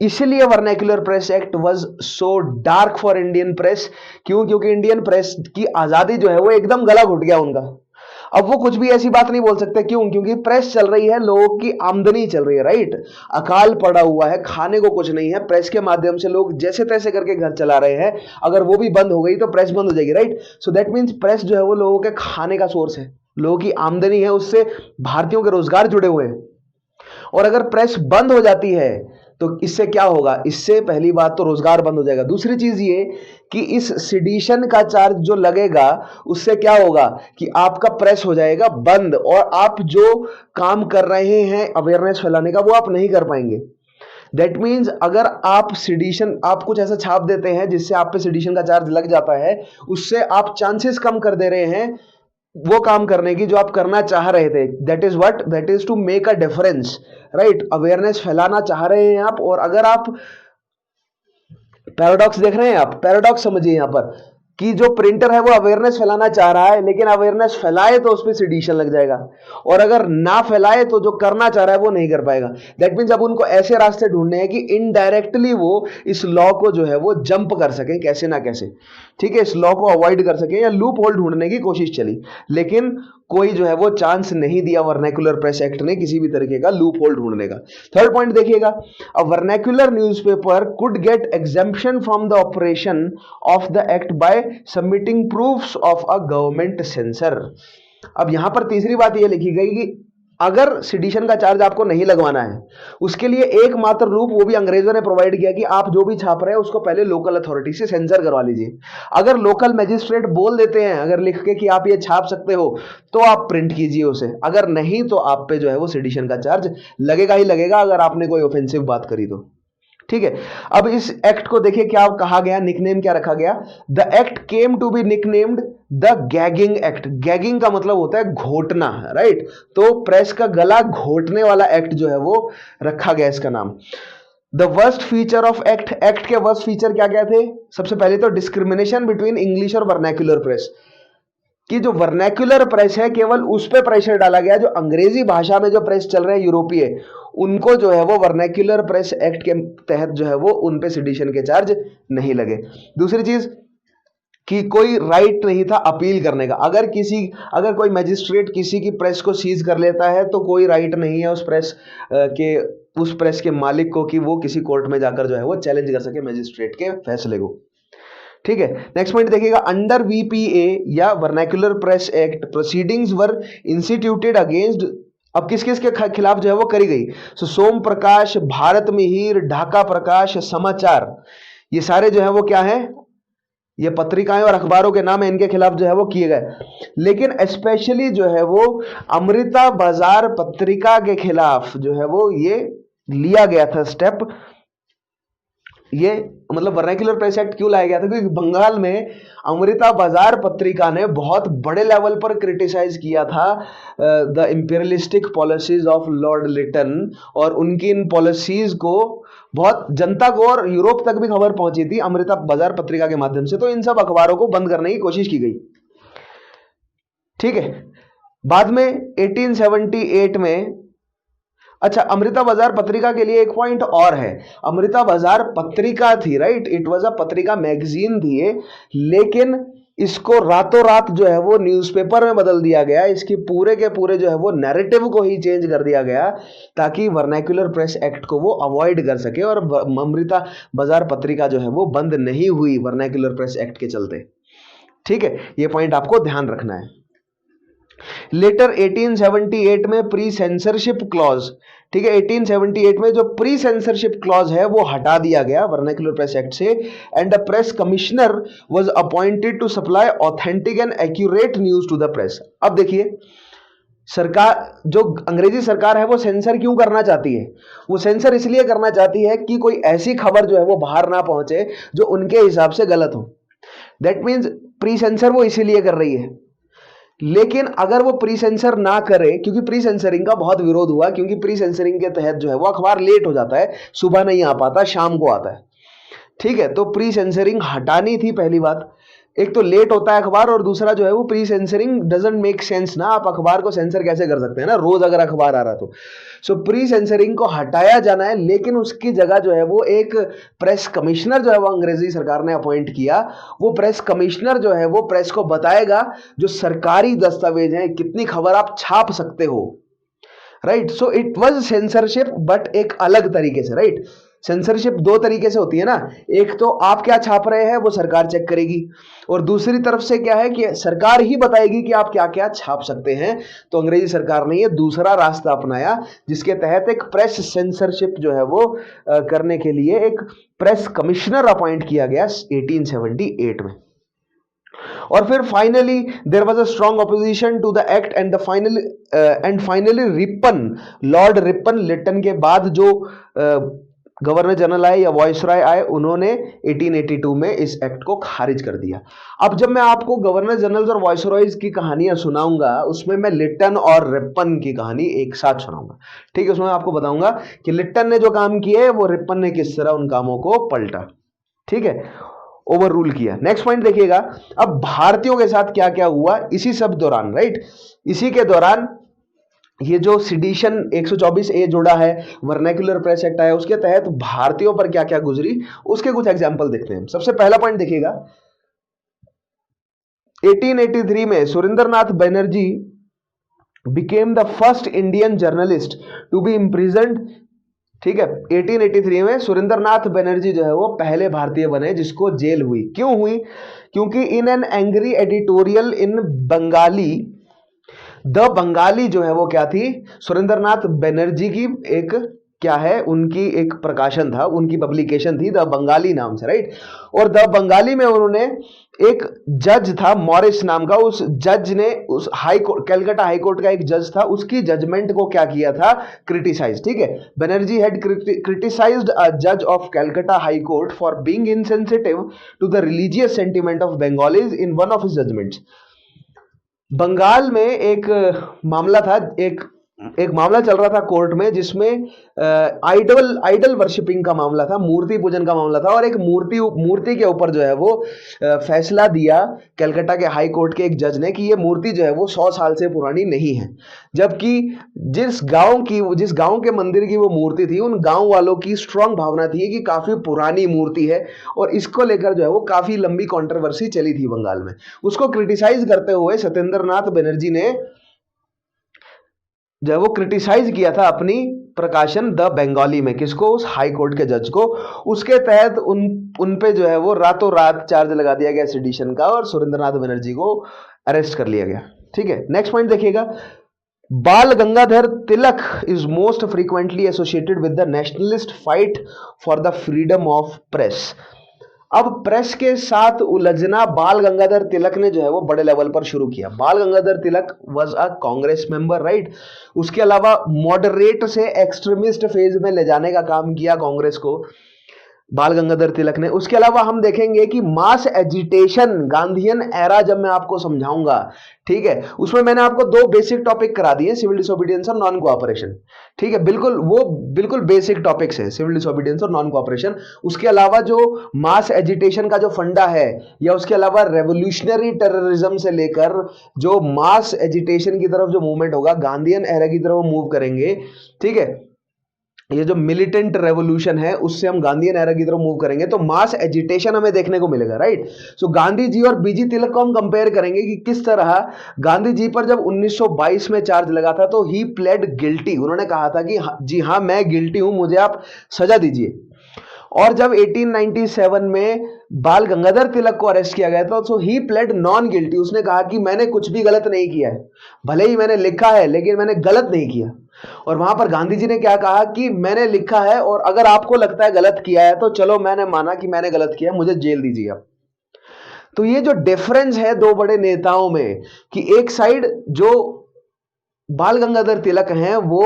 इसलिए vernacular press act was so dark for Indian press. क्यों? क्योंकि इंडियन प्रेस की आजादी जो है वो एकदम गला घुट गया उनका। अब वो कुछ भी ऐसी बात नहीं बोल सकते। क्यों? क्योंकि प्रेस चल रही है, लोगों की आमदनी चल रही है, राइट। अकाल पड़ा हुआ है, खाने को कुछ नहीं है, प्रेस के माध्यम से लोग जैसे तैसे करके घर चला रहे हैं। अगर वो भी बंद हो गई तो प्रेस बंद हो जाएगी, right. So that means press जो है वो लोगों के खाने का सोर्स है, लोगों की आमदनी है, उससे भारतीयों के रोजगार जुड़े हुए हैं। और अगर प्रेस बंद हो जाती है तो इससे क्या होगा, इससे पहली बात तो रोजगार बंद हो जाएगा। दूसरी चीज ये कि इस सेडिशन का चार्ज जो लगेगा उससे क्या होगा कि आपका प्रेस हो जाएगा बंद, और आप जो काम कर रहे हैं अवेयरनेस फैलाने का वो आप नहीं कर पाएंगे। दैट मीन्स अगर आप सिडिशन, आप कुछ ऐसा छाप देते हैं जिससे आप पे सिडिशन का चार्ज लग जाता है, उससे आप चांसेस कम कर दे रहे हैं वो काम करने की जो आप करना चाह रहे थे। That is what, that is to make a difference, right. Awareness फैलाना चाह रहे हैं आप, और अगर आप पैराडॉक्स देख रहे हैं, आप पैराडॉक्स समझिए यहां पर कि जो प्रिंटर है वो अवेयरनेस फैलाना चाह रहा है, लेकिन अवेयरनेस फैलाए तो उस पर सिडिशन लग जाएगा, और अगर ना फैलाए तो जो करना चाह रहा है वो नहीं कर पाएगा। दैट मीन्स अब उनको ऐसे रास्ते ढूंढने हैं कि इनडायरेक्टली वो इस लॉ को जो है वो जंप कर सके कैसे ना कैसे, ठीक है, इस लॉ को अवॉइड कर सके, या लूप होल ढूंढने की कोशिश चली, लेकिन कोई जो है वो चांस नहीं दिया वर्नैक्युलर प्रेस एक्ट ने किसी भी तरीके का लूप होल ढूंढने का। थर्ड पॉइंट देखिएगा, a vernacular newspaper could get exemption from the operation of the act by submitting proofs of a government censor. अब यहां पर तीसरी बात यह लिखी गई कि अगर सिडिशन का चार्ज आपको नहीं लगवाना है, उसके लिए एकमात्र रूप वो भी अंग्रेजों ने प्रोवाइड किया कि आप जो भी छाप रहे हैं उसको पहले लोकल अथॉरिटी से सेंसर करवा लीजिए। अगर लोकल मैजिस्ट्रेट बोल देते हैं अगर लिख के कि आप ये छाप सकते हो, तो आप प्रिंट कीजिए उसे, अगर नहीं तो आप पे जो है वो सिडिशन का चार्ज लगेगा ही लगेगा, अगर आपने कोई ऑफेंसिव बात करी तो, ठीक है। अब इस एक्ट को देखिए क्या कहा गया, निकनेम क्या रखा गया, the act came to be nicknamed the gagging act. Gagging का मतलब होता है घोटना, राइट, तो प्रेस का गला घोटने वाला एक्ट जो है वो रखा गया इसका नाम। The worst feature of act, act के वर्स्ट फीचर क्या क्या थे, सबसे पहले तो डिस्क्रिमिनेशन बिटवीन इंग्लिश और वर्नैक्युलर प्रेस, कि जो वर्नैक्युलर प्रेस है केवल उस पर प्रेशर डाला गया, जो अंग्रेजी भाषा में जो प्रेस चल रहे हैं यूरोपीय, उनको जो है वो वर्नैक्युलर प्रेस एक्ट के तहत जो है वो उन पे सिडिशन के चार्ज नहीं लगे। दूसरी चीज कि कोई राइट नहीं था अपील करने का, अगर कोई मैजिस्ट्रेट किसी की प्रेस को सीज कर लेता है तो कोई राइट नहीं है उस प्रेस के मालिक को कि वो किसी कोर्ट में जाकर जो है वो चैलेंज कर सके मैजिस्ट्रेट के फैसले को, ठीक है। नेक्स्ट पॉइंट देखिएगा, अंडर वीपीए या वर्नैक्युलर प्रेस एक्ट प्रोसीडिंग्स वर इंस्टीट्यूटेड अगेंस्ट, अब किस किस के खिलाफ जो है वो करी गई, सोम प्रकाश, भारत मिहिर, ढाका प्रकाश, समाचार, ये सारे जो है वो क्या है, ये पत्रिकाएं और अखबारों के नाम है, इनके खिलाफ जो है वो किए गए। लेकिन स्पेशली जो है वो अमृता बाजार पत्रिका के खिलाफ जो है वो ये लिया गया था स्टेप। ये मतलब वर्नैक्युलर प्रेस एक्ट क्यों लाया गया था, क्योंकि बंगाल में अमृता बाजार पत्रिका ने बहुत बड़े लेवल पर क्रिटिसाइज किया था the imperialistic policies of lord Lytton, और उनकी इन पॉलिसीज को बहुत जनता को और यूरोप तक भी खबर पहुंची थी अमृता बाजार पत्रिका के माध्यम से, तो इन सब अखबारों को बंद करने की कोशिश की गई, ठीक है। बाद में 1878 में, अच्छा अमृता बाजार पत्रिका के लिए एक पॉइंट और है, अमृता बाजार पत्रिका थी, राइट, इट वाज अ पत्रिका मैगजीन थी, लेकिन इसको रातों रात जो है वो न्यूज़पेपर में बदल दिया गया, इसकी पूरे के पूरे जो है वो नैरेटिव को ही चेंज कर दिया गया ताकि वर्नैक्युलर प्रेस एक्ट को वो अवॉइड कर सके, और अमृता बाजार पत्रिका जो है वो बंद नहीं हुई वर्नैक्युलर प्रेस एक्ट के चलते, ठीक है, ये पॉइंट आपको ध्यान रखना है। लेटर 1878 में प्री सेंसरशिप क्लॉज, ठीक है, 1878 में जो प्री सेंसरशिप क्लॉज है वो हटा दिया गया वर्नैक्युलर प्रेस एक्ट से, and the press commissioner was appointed to supply authentic and accurate news to the press. अब देखिए सरकार, जो अंग्रेजी सरकार है वो सेंसर क्यों करना चाहती है, वो सेंसर इसलिए करना चाहती है कि कोई ऐसी खबर जो है वो बाहर ना पहुंचे जो उनके हिसाब से गलत हो। दैट मीन्स प्री सेंसर वो इसीलिए कर रही है। लेकिन अगर वो प्री सेंसर ना करे, क्योंकि प्री सेंसरिंग का बहुत विरोध हुआ, क्योंकि प्री सेंसरिंग के तहत जो है वो अखबार लेट हो जाता है, सुबह नहीं आ पाता, शाम को आता है, ठीक है, तो प्री सेंसरिंग हटानी थी पहली बात। एक तो लेट होता है अखबार, और दूसरा जो है वो pre censoring doesn't make sense ना, आप अखबार को सेंसर कैसे कर सकते हैं ना, रोज अगर अखबार आ रहा तो। सो प्री सेंसरिंग को हटाया जाना है, लेकिन उसकी जगह जो है वो एक प्रेस कमिश्नर जो है वो अंग्रेजी सरकार ने अपॉइंट किया। वो प्रेस कमिश्नर जो है वो प्रेस को बताएगा जो सरकारी दस्तावेज हैं, कितनी खबर आप छाप सकते हो, right. So it was censorship but एक अलग तरीके से, राइट। सेंसरशिप दो तरीके से होती है ना, एक तो आप क्या छाप रहे हैं वो सरकार चेक करेगी, और दूसरी तरफ से क्या है कि सरकार ही बताएगी कि आप क्या क्या छाप सकते हैं। तो अंग्रेजी सरकार ने ये दूसरा रास्ता अपनाया, जिसके तहत एक प्रेस सेंसरशिप जो है वो करने के लिए एक प्रेस कमिश्नर अपॉइंट किया गया 1878 में। और फिर finally there was a strong opposition to the act and finally Ripon, lord Ripon Lytton के बाद जो गवर्नर जनरल आए या वॉइसरॉय आए, उन्होंने 1882 में इस एक्ट को खारिज कर दिया। अब जब मैं आपको गवर्नर जनरल और वॉइसरॉयज की कहानियां सुनाऊंगा, उसमें मैं लिटन और रिपन की कहानी एक साथ सुनाऊंगा, ठीक है। उसमें आपको बताऊंगा कि लिटन ने जो काम किए वो रिपन ने किस तरह उन कामों को पलटा, ठीक है, ओवर रूल किया। नेक्स्ट पॉइंट देखिएगा, अब भारतीयों के साथ क्या क्या हुआ इसी सब दौरान, राइट। इसी के दौरान ये जो सिडिशन 124A जोड़ा है, वर्नैक्युलर प्रेस एक्ट आया, उसके तहत भारतीयों पर क्या क्या गुजरी, उसके कुछ एग्जाम्पल देखते हैं। सबसे पहला पॉइंट देखिएगा, 1883 में Surendranath Banerjee became the first Indian journalist to be imprisoned, ठीक है। 1883 में सुरेंद्रनाथ बनर्जी जो है वो पहले भारतीय बने जिसको जेल हुई। क्यों हुई? क्योंकि in an angry editorial in Bengali, the Bengali जो है वो क्या थी, सुरेंद्रनाथ बनर्जी की एक क्या है, उनकी एक प्रकाशन था, उनकी पब्लिकेशन थी द बंगाली नाम से, राइट। और द बंगाली में उन्होंने एक जज था मॉरिस नाम का, उस जज ने उस high court, Calcutta high court का एक जज था, उसकी जजमेंट को क्या किया था, क्रिटिसाइज, ठीक है। बनर्जी हैड क्रिटिसाइज्ड अ जज of Calcutta high court for being insensitive to the religious sentiment of Bengalis in one of his judgments. Bengal में एक मामला था, एक मामला चल रहा था कोर्ट में, जिसमें आइडल वर्शिपिंग का मामला था, मूर्ति पूजन का मामला था, और एक मूर्ति के ऊपर जो है वो फैसला दिया कलकत्ता के हाई कोर्ट के एक जज ने कि ये मूर्ति जो है वो 100 साल से पुरानी नहीं है, जबकि जिस गांव के मंदिर की वो मूर्ति थी, उन गांव वालों की स्ट्रांग भावना थी कि काफी पुरानी मूर्ति है, और इसको लेकर जो है वो काफी लंबी कंट्रोवर्सी चली थी बंगाल में। उसको क्रिटिसाइज करते हुए सत्येंद्रनाथ बनर्जी ने जो है वो क्रिटिसाइज किया था अपनी प्रकाशन द बंगाली में, किसको, उस हाई कोर्ट के जज को। उसके तहत उन पे जो है वो रातों रात चार्ज लगा दिया गया सेडिशन का, और सुरेंद्रनाथ बनर्जी को अरेस्ट कर लिया गया, ठीक है। नेक्स्ट पॉइंट देखिएगा, Bal Gangadhar Tilak is most frequently associated with the nationalist fight for the freedom of press. अब प्रेस के साथ उलझना बाल गंगाधर तिलक ने जो है वो बड़े लेवल पर शुरू किया। Bal Gangadhar Tilak was a Congress member, right. उसके अलावा मॉडरेट से एक्सट्रीमिस्ट फेज में ले जाने का काम किया कांग्रेस को बाल गंगाधर तिलक ने। उसके अलावा हम देखेंगे कि मास एजिटेशन, गांधीयन एरा जब मैं आपको समझाऊंगा, ठीक है, उसमें मैंने आपको दो बेसिक टॉपिक करा दिए, सिविल डिसोबीडियंस और नॉन कोऑपरेशन, ठीक है। बिल्कुल बेसिक टॉपिक्स है, सिविल डिसोबीडियंस और नॉन कोऑपरेशन। उसके अलावा जो मास एजिटेशन का जो फंडा है, या उसके अलावा रेवोल्यूशनरी टेररिज्म से लेकर जो मास एजिटेशन की तरफ जो मूवमेंट होगा, गांधीयन एरा की तरफ मूव करेंगे, ठीक है। ये जो मिलिटेंट रेवोल्यूशन है उससे हम गांधीयन एरा की तरफ मूव करेंगे, तो मास एजिटेशन हमें देखने को मिलेगा, राइट। सो गांधी जी और बीजी तिलक को हम कंपेयर करेंगे कि किस तरह गांधी जी पर जब 1922 में चार्ज लगा था तो ही प्लेड गिल्टी, उन्होंने कहा था कि जी हाँ मैं गिल्टी हूं, मुझे आप सजा दीजिए। और जब 1897 में बाल गंगाधर तिलक को अरेस्ट किया गया था, सो ही प्लेड नॉन गिल्टी, उसने कहा कि मैंने कुछ भी गलत नहीं किया है, भले ही मैंने लिखा है लेकिन मैंने गलत नहीं किया। और वहां पर गांधी जी ने क्या कहा कि मैंने लिखा है और अगर आपको लगता है गलत किया है तो चलो, मैंने माना कि मैंने गलत किया, मुझे जेल दीजिए आप। तो ये जो डिफरेंस है दो बड़े नेताओं में, कि एक साइड जो बाल गंगाधर तिलक हैं वो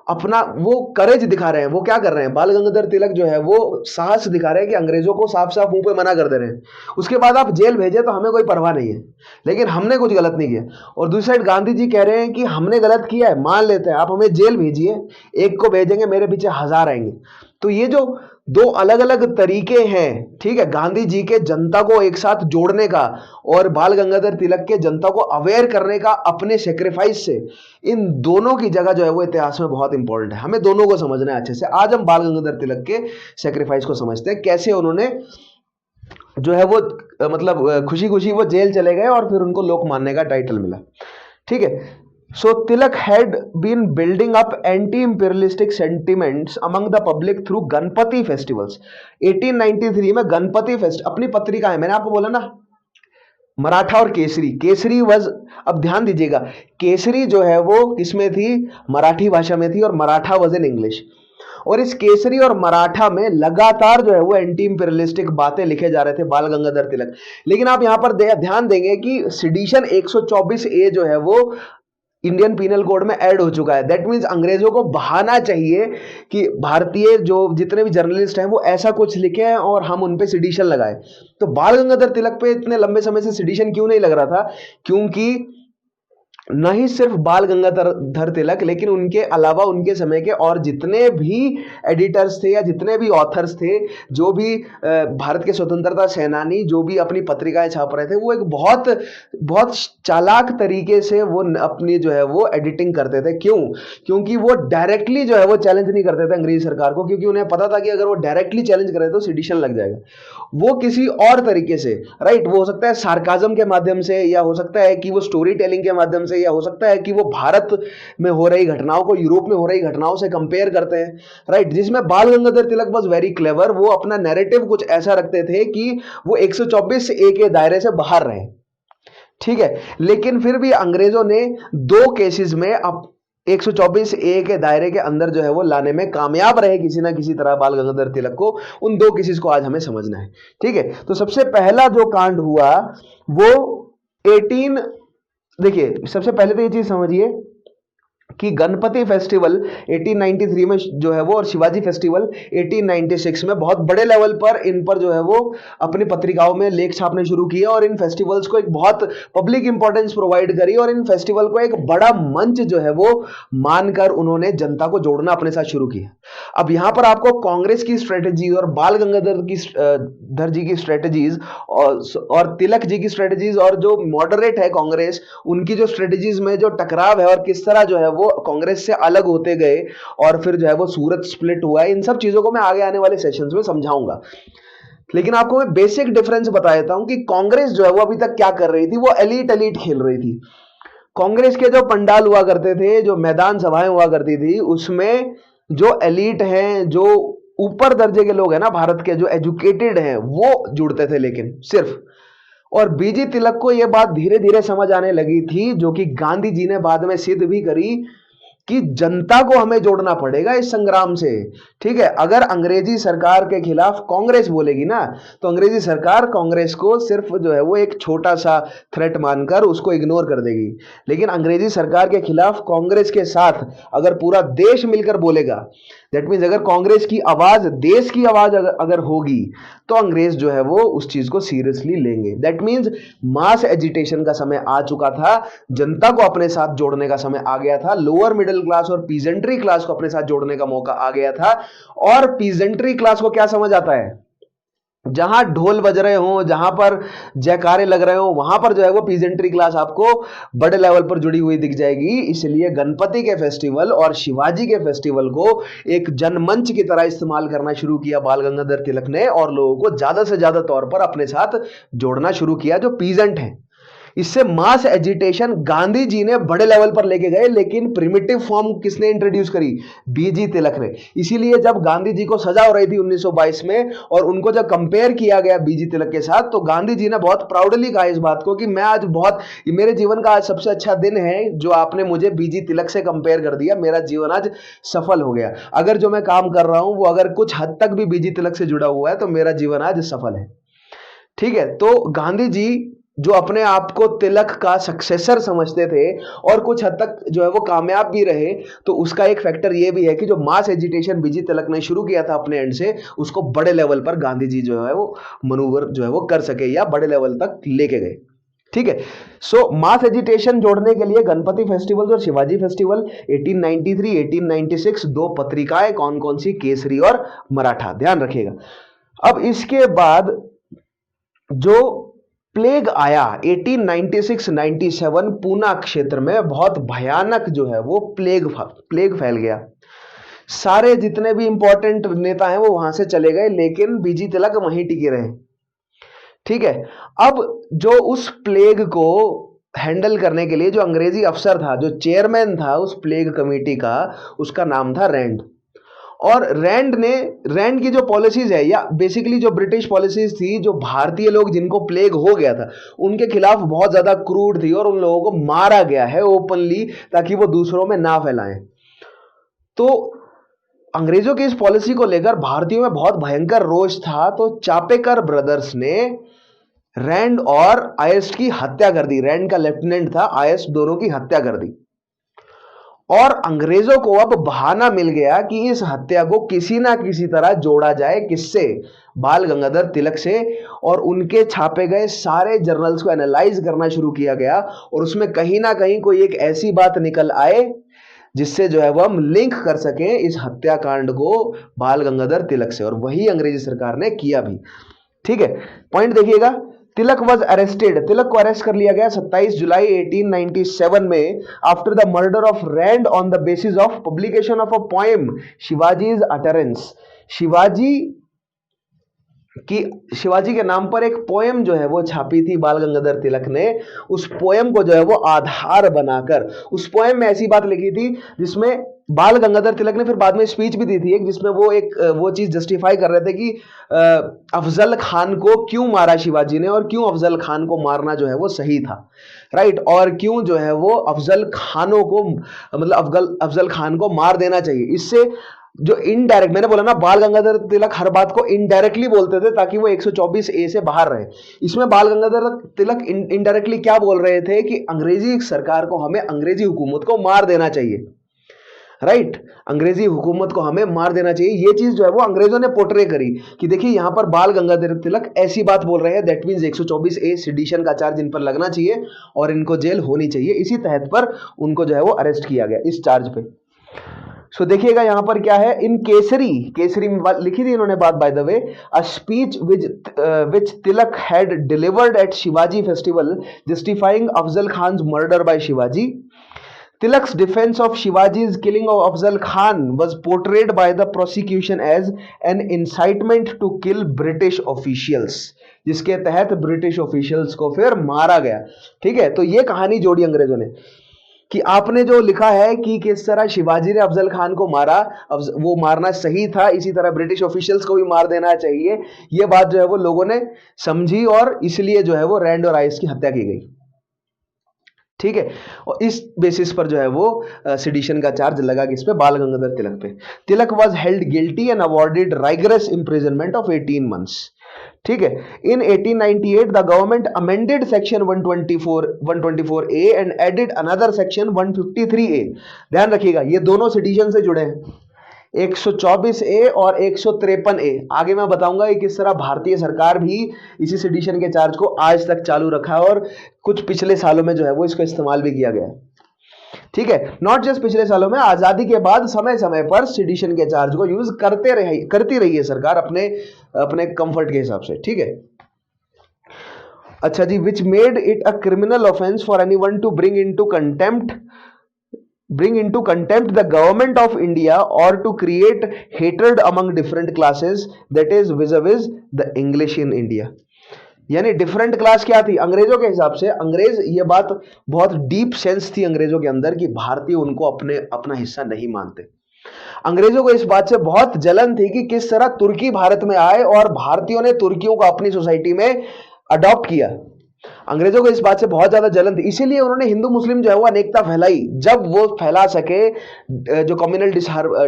अपना वो करेज दिखा रहे हैं, वो क्या कर रहे हैं, बाल गंगाधर तिलक जो है वो साहस दिखा रहे हैं कि अंग्रेजों को साफ साफ मुंह पे मना कर दे रहे हैं, उसके बाद आप जेल भेजे तो हमें कोई परवाह नहीं है, लेकिन हमने कुछ गलत नहीं किया। और दूसरी साइड गांधी जी कह रहे हैं कि हमने गलत किया है, मान लेते हैं, आप हमें जेल भेजिए, एक को भेजेंगे, मेरे पीछे 1000 आएंगे। तो ये जो दो अलग अलग तरीके हैं, ठीक है, गांधी जी के जनता को एक साथ जोड़ने का और बाल गंगाधर तिलक के जनता को अवेयर करने का अपने सेक्रीफाइस से, इन दोनों की जगह जो है वो इतिहास में बहुत इंपॉर्टेंट है, हमें दोनों को समझना है अच्छे से। आज हम बाल गंगाधर तिलक के सेक्रीफाइस को समझते हैं, कैसे उन्होंने जो है वो मतलब खुशी खुशी वो जेल चले गए और फिर उनको लोक मानने का टाइटल मिला, ठीक है। So Tilak had been building up anti-imperialistic sentiments among the public through Ganpati festivals. 1893 में गणपति फेस्ट अपनी पत्रिका है, मैंने आपको बोला ना मराठा और केसरी, केसरी वज, अब ध्यान दीजिएगा, केसरी जो है वो किसमें थी, मराठी भाषा में थी, और मराठा वज इन इंग्लिश। और इस केसरी और मराठा में लगातार जो है वो एंटी इंपीरियलिस्टिक बातें लिखे जा रहे थे बाल गंगाधर तिलक। लेकिन आप यहां पर ध्यान देंगे कि सिडिशन 124 ए जो है वो इंडियन पीनल कोड में ऐड हो चुका है। दैट मीन्स अंग्रेजों को बहाना चाहिए कि भारतीय जो जितने भी जर्नलिस्ट हैं वो ऐसा कुछ लिखे हैं और हम उन पे सिडिशन लगाए। तो बाल गंगाधर तिलक पे इतने लंबे समय से सिडिशन क्यों नहीं लग रहा था, क्योंकि न ही सिर्फ बाल गंगाधर तिलक लेकिन उनके अलावा उनके समय के और जितने भी एडिटर्स थे या जितने भी ऑथर्स थे, जो भी भारत के स्वतंत्रता सेनानी जो भी अपनी पत्रिकाएं छाप रहे थे, वो एक बहुत बहुत चालाक तरीके से वो अपनी जो है वो एडिटिंग करते थे। क्यों? क्योंकि वो डायरेक्टली जो है वो चैलेंज नहीं करते थे अंग्रेजी सरकार को, क्योंकि उन्हें पता था कि अगर वो डायरेक्टली चैलेंज करे तो सिडिशन लग जाएगा। वो किसी और तरीके से, राइट, वो हो सकता है सार्काज्म के माध्यम से, या हो सकता है कि वो स्टोरी टेलिंग के माध्यम से, या हो सकता है कि वो भारत में हो रही घटनाओं को यूरोप में हो रही घटनाओं से कंपेयर करते हैं, राइट। जिसमें बाल Gangadhar Tilak was very clever, वो अपना नैरेटिव कुछ ऐसा रखते थे कि वो 124 ए के दायरे से बाहर रहे, ठीक है। लेकिन फिर भी अंग्रेजों ने 2 केसेस में अब 124 ए के दायरे के अंदर जो है वो लाने में कामयाब रहे किसी ना किसी तरह बाल गंगाधर तिलक को। उन 2 केसेस को आज हमें समझना है, ठीक है। तो सबसे पहला जो कांड हुआ वो 18, देखिए सबसे पहले तो ये चीज समझिए कि गणपति फेस्टिवल 1893 में जो है वो और शिवाजी फेस्टिवल 1896 में बहुत बड़े लेवल पर इन पर जो है वो अपनी पत्रिकाओं में लेख छापने शुरू किए और इन फेस्टिवल्स को एक बहुत पब्लिक इंपॉर्टेंस प्रोवाइड करी और इन फेस्टिवल को एक बड़ा मंच जो है वो मानकर उन्होंने जनता को जोड़ना अपने साथ शुरू किया। अब यहां पर आपको कांग्रेस की स्ट्रेटेजी और बाल गंगाधर की धर जी की स्ट्रेटेजीज और तिलक जी की स्ट्रेटेजीज और जो मॉडरेट है कांग्रेस, उनकी जो स्ट्रेटेजीज में जो टकराव है और किस तरह जो है वो कांग्रेस से अलग होते गए और फिर जो है वो सूरत स्प्लिट हुआ है, इन सब चीजों को मैं आगे आने वाले सेशंस में समझाऊंगा। लेकिन आपको मैं बेसिक डिफरेंस बता देता हूं कि कांग्रेस जो है वो अभी तक क्या कर रही थी, वो एलीट एलीट खेल रही थी। कांग्रेस के जो पंडाल हुआ करते थे, जो मैदान सभाएं हुआ करती थी, उसमें जो एलीट हैं, जो ऊपर दर्जे के लोग हैं ना भारत के, जो एजुकेटेड हैं, वो जुड़ते थे लेकिन सिर्फ। और बीजी तिलक को यह बात धीरे धीरे समझ आने लगी थी, जो कि गांधी जी ने बाद में सिद्ध भी करी, कि जनता को हमें जोड़ना पड़ेगा इस संग्राम से, ठीक है। अगर अंग्रेजी सरकार के खिलाफ कांग्रेस बोलेगी ना, तो अंग्रेजी सरकार कांग्रेस को सिर्फ जो है वो एक छोटा सा थ्रेट मानकर उसको इग्नोर कर देगी। लेकिन अंग्रेजी सरकार के खिलाफ कांग्रेस के साथ अगर पूरा देश मिलकर बोलेगा, दैट मीन्स अगर कांग्रेस की आवाज, देश की आवाज अगर होगी, तो अंग्रेज जो है वो उस चीज को सीरियसली लेंगे। दैट मीन्स मास एजिटेशन का समय आ चुका था, जनता को अपने साथ जोड़ने का समय आ गया था, लोअर मिडिल क्लास और पीजेंट्री क्लास को अपने साथ जोड़ने का मौका आ गया था। और पीजेंट्री क्लास को क्या समझ आता है, जहां ढोल बज रहे हो, जहां पर जयकारे लग रहे हो, वहां पर जो है वो पीजेंट्री क्लास आपको बड़े लेवल पर जुड़ी हुई दिख जाएगी। इसलिए गणपति के फेस्टिवल और शिवाजी के फेस्टिवल को एक जनमंच की तरह इस्तेमाल करना शुरू किया बाल गंगाधर तिलक ने, और लोगों को ज्यादा से ज्यादा तौर पर अपने साथ जोड़ना शुरू किया जो पीजेंट हैं। इससे मास एजिटेशन गांधी जी ने बड़े लेवल पर लेके गए, लेकिन प्रिमिटिव फॉर्म किसने इंट्रोड्यूस करी, बीजी तिलक ने। इसीलिए जब गांधी जी को सजा हो रही थी 1922 में और उनको जब कंपेयर किया गया बीजी तिलक के साथ, तो गांधी जी ने बहुत प्राउडली कहा इस बात को कि मैं आज बहुत, मेरे जीवन का आज सबसे अच्छा दिन है जो आपने मुझे बीजी तिलक से कंपेयर कर दिया, मेरा जीवन आज सफल हो गया। अगर जो मैं काम कर रहा हूं वो अगर कुछ हद तक भी बीजी तिलक से जुड़ा हुआ है तो मेरा जीवन आज सफल है, ठीक है। तो गांधी जी जो अपने आप को तिलक का सक्सेसर समझते थे और कुछ हद तक जो है वो कामयाब भी रहे, तो उसका एक फैक्टर ये भी है कि जो मास एजिटेशन बीजी तिलक ने शुरू किया था अपने एंड से, उसको बड़े लेवल पर गांधी जी जो है वो मनूवर जो है वो कर सके या बड़े लेवल तक लेके गए, ठीक है। सो मास एजिटेशन जोड़ने के लिए गणपति फेस्टिवल और शिवाजी फेस्टिवल 1893 1896 2 पत्रिकाएं कौन कौन सी, केसरी और मराठा, ध्यान रखिएगा। अब इसके बाद जो प्लेग आया 1896-97 पूना क्षेत्र में बहुत भयानक जो है वो प्लेग फैल गया। सारे जितने भी इंपॉर्टेंट नेता हैं वो वहां से चले गए, लेकिन बीजी तिलक वहीं टिके रहे, ठीक है। अब जो उस प्लेग को हैंडल करने के लिए जो अंग्रेजी अफसर था, जो चेयरमैन था उस प्लेग कमेटी का, उसका नाम था रैंड। और रैंड की जो पॉलिसीज है, या बेसिकली जो ब्रिटिश पॉलिसीज थी, जो भारतीय लोग जिनको प्लेग हो गया था उनके खिलाफ बहुत ज्यादा क्रूड थी, और उन लोगों को मारा गया है ओपनली ताकि वो दूसरों में ना फैलाएं। तो अंग्रेजों की इस पॉलिसी को लेकर भारतीयों में बहुत भयंकर रोष था। तो चापेकर ब्रदर्स ने रैंड और आयस्ट की हत्या कर दी। रैंड का लेफ्टिनेंट था, आयस्ट, दोनों की हत्या कर दी। और अंग्रेजों को अब बहाना मिल गया कि इस हत्या को किसी ना किसी तरह जोड़ा जाए, किससे? बाल गंगाधर तिलक से। और उनके छापे गए सारे जर्नल्स को एनालाइज करना शुरू किया गया, और उसमें कहीं ना कहीं कोई एक ऐसी बात निकल आए जिससे जो है वो हम लिंक कर सकें इस हत्याकांड को बाल गंगाधर तिलक से। और वही अंग्रेजी सरकार ने किया भी। ठीक है, पॉइंट देखिएगा। तिलक वॉज अरेस्टेड, तिलक को अरेस्ट कर लिया गया 27 जुलाई 1897 में after the murder of Rand on the basis of publication of a poem Shivaji's utterance. Shivaji के नाम पर एक पोएम जो है वो छापी थी बाल गंगाधर तिलक ने। उस पोएम को जो है वो आधार बनाकर, उस पोएम में ऐसी बात लिखी थी जिसमें बाल गंगाधर तिलक ने फिर बाद में स्पीच भी दी थी एक, जिसमें वो चीज जस्टिफाई कर रहे थे कि अफजल खान को क्यों मारा शिवाजी ने, और क्यों अफजल खान को मारना जो है वो सही था, राइट, और क्यों जो है वो अफजल खानों को, मतलब अफजल खान को मार देना चाहिए। इससे जो इनडायरेक्ट, मैंने बोला ना बाल गंगाधर तिलक हर बात को इनडायरेक्टली बोलते थे ताकि वो 124A से बाहर रहे। इसमें बाल गंगाधर तिलक इनडायरेक्टली क्या बोल रहे थे कि अंग्रेजी सरकार को, हमें अंग्रेजी हुकूमत को मार देना चाहिए, राइट, अंग्रेजी हुकूमत को हमें मार देना चाहिए। ये चीज जो है वो अंग्रेजों ने पोर्ट्रे करी कि देखिए यहां पर बाल गंगाधर तिलक ऐसी बात बोल रहे हैं, दैट मींस 124A सेडिशन का चार्ज इन पर लगना चाहिए और इनको जेल होनी चाहिए। इसी तहत पर उनको जो है वो अरेस्ट किया गया इस चार्ज पे। सो देखिएगा यहां पर क्या है, इन केसरी में बात लिखी थी इन्होंने बात, by the way, a speech which Tilak had delivered at Shivaji festival justifying Afzal Khan murder by Shivaji. Tilak's defense of Shivaji's killing of Afzal Khan was portrayed by the prosecution as an incitement to kill British officials, जिसके तहत British officials को फिर मारा गया। ठीक है, तो ये कहानी जोड़ी अंग्रेजों ने कि आपने जो लिखा है कि किस तरह शिवाजी ने अफजल खान को मारा, वो मारना सही था, इसी तरह ब्रिटिश ऑफिशियल्स को भी मार देना चाहिए, ये बात जो है वो लोगों ने समझी और इसलिए जो है वो रैंड और आइस की हत्या की गई। ठीक है, और इस बेसिस पर जो है वो सेडिशन का चार्ज लगा किस पे, बाल गंगाधर तिलक पे। Tilak was held guilty and awarded rigorous imprisonment of 18 months. ठीक है, in 1898 the government amended section 124A and added another section 153A। ध्यान रखिएगा ये दोनों सेडिशन से जुड़े हैं, 124A और 153A। आगे मैं बताऊंगा कि किस तरह भारतीय सरकार भी इसी सेडिशन के चार्ज को आज तक चालू रखा है और कुछ पिछले सालों में जो है वो इसका इस्तेमाल भी किया गया है। ठीक है, नॉट जस्ट पिछले सालों में, आजादी के बाद समय समय पर सेडिशन के चार्ज को यूज करती रही है सरकार अपने कंफर्ट के हिसाब से। ठीक है, अच्छा जी, which made it a criminal offence for anyone to bring into contempt the government of India or to create hatred among different classes, that is vis-a-vis the English in India। यानी different class क्या थी अंग्रेजों के हिसाब से, अंग्रेज, ये बात बहुत डीप सेंस थी अंग्रेजों के अंदर कि भारतीय उनको अपना हिस्सा नहीं मानते। अंग्रेजों को इस बात से बहुत जलन थी कि किस तरह तुर्की भारत में आए और भारतीयों ने तुर्कियों को अपनी सोसाइटी में अडॉप्ट किया। अंग्रेजों को इस बात से बहुत ज्यादा जलन थी, इसीलिए उन्होंने हिंदू मुस्लिम जो है वो अनेकता फैलाई। जब वो फैला सके, जो कम्युनल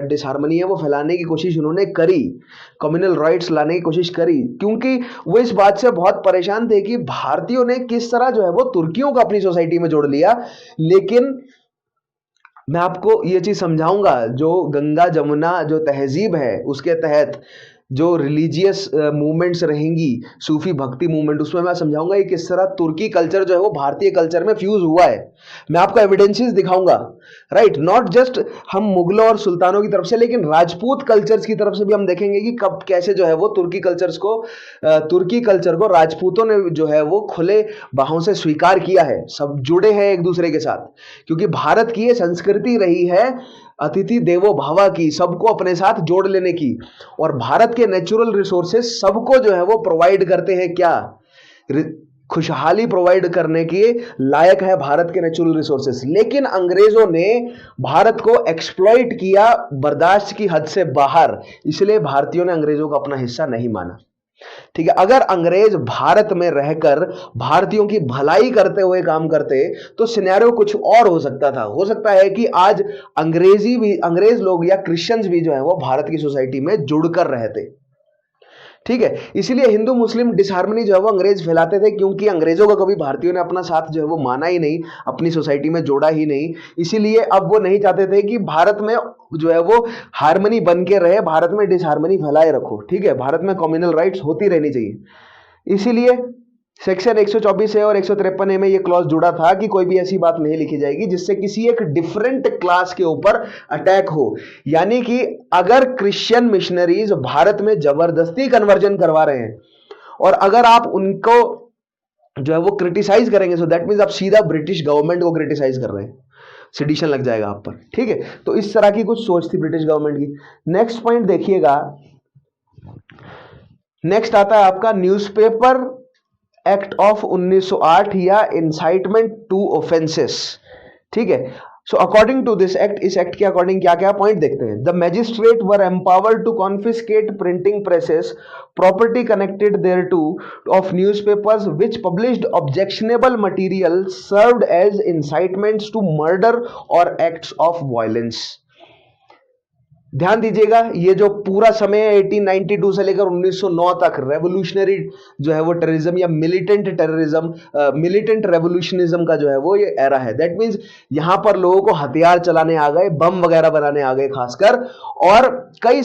डिसहार्मनी है वो फैलाने की कोशिश उन्होंने करी, कम्युनल राइट्स लाने की कोशिश करी, क्योंकि वो इस बात से बहुत परेशान थे कि भारतीयों ने किस तरह जो है वो तुर्कियों को अपनी सोसाइटी में जोड़ लिया। लेकिन मैं आपको ये चीज समझाऊंगा, जो गंगा जमुना जो तहजीब है उसके तहत जो रिलीजियस मूवमेंट्स रहेंगी, सूफी भक्ति मूवमेंट, उसमें मैं समझाऊंगा कि किस तरह तुर्की कल्चर जो है वो भारतीय कल्चर में फ्यूज हुआ है। मैं आपको एविडेंसेस दिखाऊंगा, राइट, नॉट जस्ट हम मुगलों और सुल्तानों की तरफ से, लेकिन राजपूत कल्चर्स की तरफ से भी हम देखेंगे कि कब कैसे जो है वो तुर्की कल्चर को राजपूतों ने जो है वो खुले बाहों से स्वीकार किया है। सब जुड़े हैं एक दूसरे के साथ, क्योंकि भारत की ये संस्कृति रही है अतिथि देवो भव की, सबको अपने साथ जोड़ लेने की। और भारत के नेचुरल रिसोर्सेस सबको जो है वो प्रोवाइड करते हैं क्या, खुशहाली प्रोवाइड करने के लायक है भारत के नेचुरल रिसोर्सेस। लेकिन अंग्रेजों ने भारत को एक्सप्लॉइट किया बर्दाश्त की हद से बाहर, इसलिए भारतीयों ने अंग्रेजों को अपना हिस्सा नहीं माना। ठीक है, अगर अंग्रेज भारत में रहकर भारतीयों की भलाई करते हुए काम करते तो सिनेरियो कुछ और हो सकता था। हो सकता है कि आज अंग्रेज लोग या क्रिश्चियंस भी जो है वो भारत की सोसाइटी में जुड़कर रहते। ठीक है, इसीलिए हिंदू मुस्लिम डिसहार्मनी जो है वो अंग्रेज फैलाते थे, क्योंकि अंग्रेजों का कभी भारतीयों ने अपना साथ जो है वो माना ही नहीं, अपनी सोसाइटी में जोड़ा ही नहीं। इसीलिए अब वो नहीं चाहते थे कि भारत में जो है वो हार्मनी बन के रहे, भारत में डिसहार्मनी फैलाए रखो। ठीक है, भारत में कम्युनल राइट्स होती रहनी चाहिए। इसीलिए सेक्शन 124 ए और 153 ए में यह क्लॉज जुड़ा था कि कोई भी ऐसी बात नहीं लिखी जाएगी जिससे किसी एक डिफरेंट क्लास के ऊपर अटैक हो। यानी कि अगर क्रिश्चियन मिशनरीज भारत में जबरदस्ती कन्वर्जन करवा रहे हैं और अगर आप उनको जो है वो क्रिटिसाइज करेंगे, सो दैट मीन्स आप सीधा ब्रिटिश गवर्नमेंट को क्रिटिसाइज कर रहे हैं, सेडिशन लग जाएगा आप पर। ठीक है, तो इस तरह की कुछ सोच थी ब्रिटिश गवर्नमेंट की। नेक्स्ट पॉइंट देखिएगा, नेक्स्ट आता है आपका न्यूज़पेपर एक्ट ऑफ 1908 या इंसाइटमेंट टू ऑफेंसेस। ठीक है, so according to this act, इस एक्ट के अकॉर्डिंग क्या क्या पॉइंट देखते हैं। The magistrate were empowered to confiscate printing presses, property connected thereto of newspapers which published objectionable material served as incitements to murder or acts of violence। ध्यान दीजिएगा, ये जो पूरा समय 1892 से लेकर 1909 तक रेवोल्यूशनरी जो है वो टेररिज्म या मिलिटेंट टेररिज्म, मिलिटेंट रेवोल्यूशनिज्म का जो है वो ये एरा है। दैट मींस यहां पर लोगों को हथियार चलाने आ गए, बम वगैरह बनाने आ गए खासकर, और कई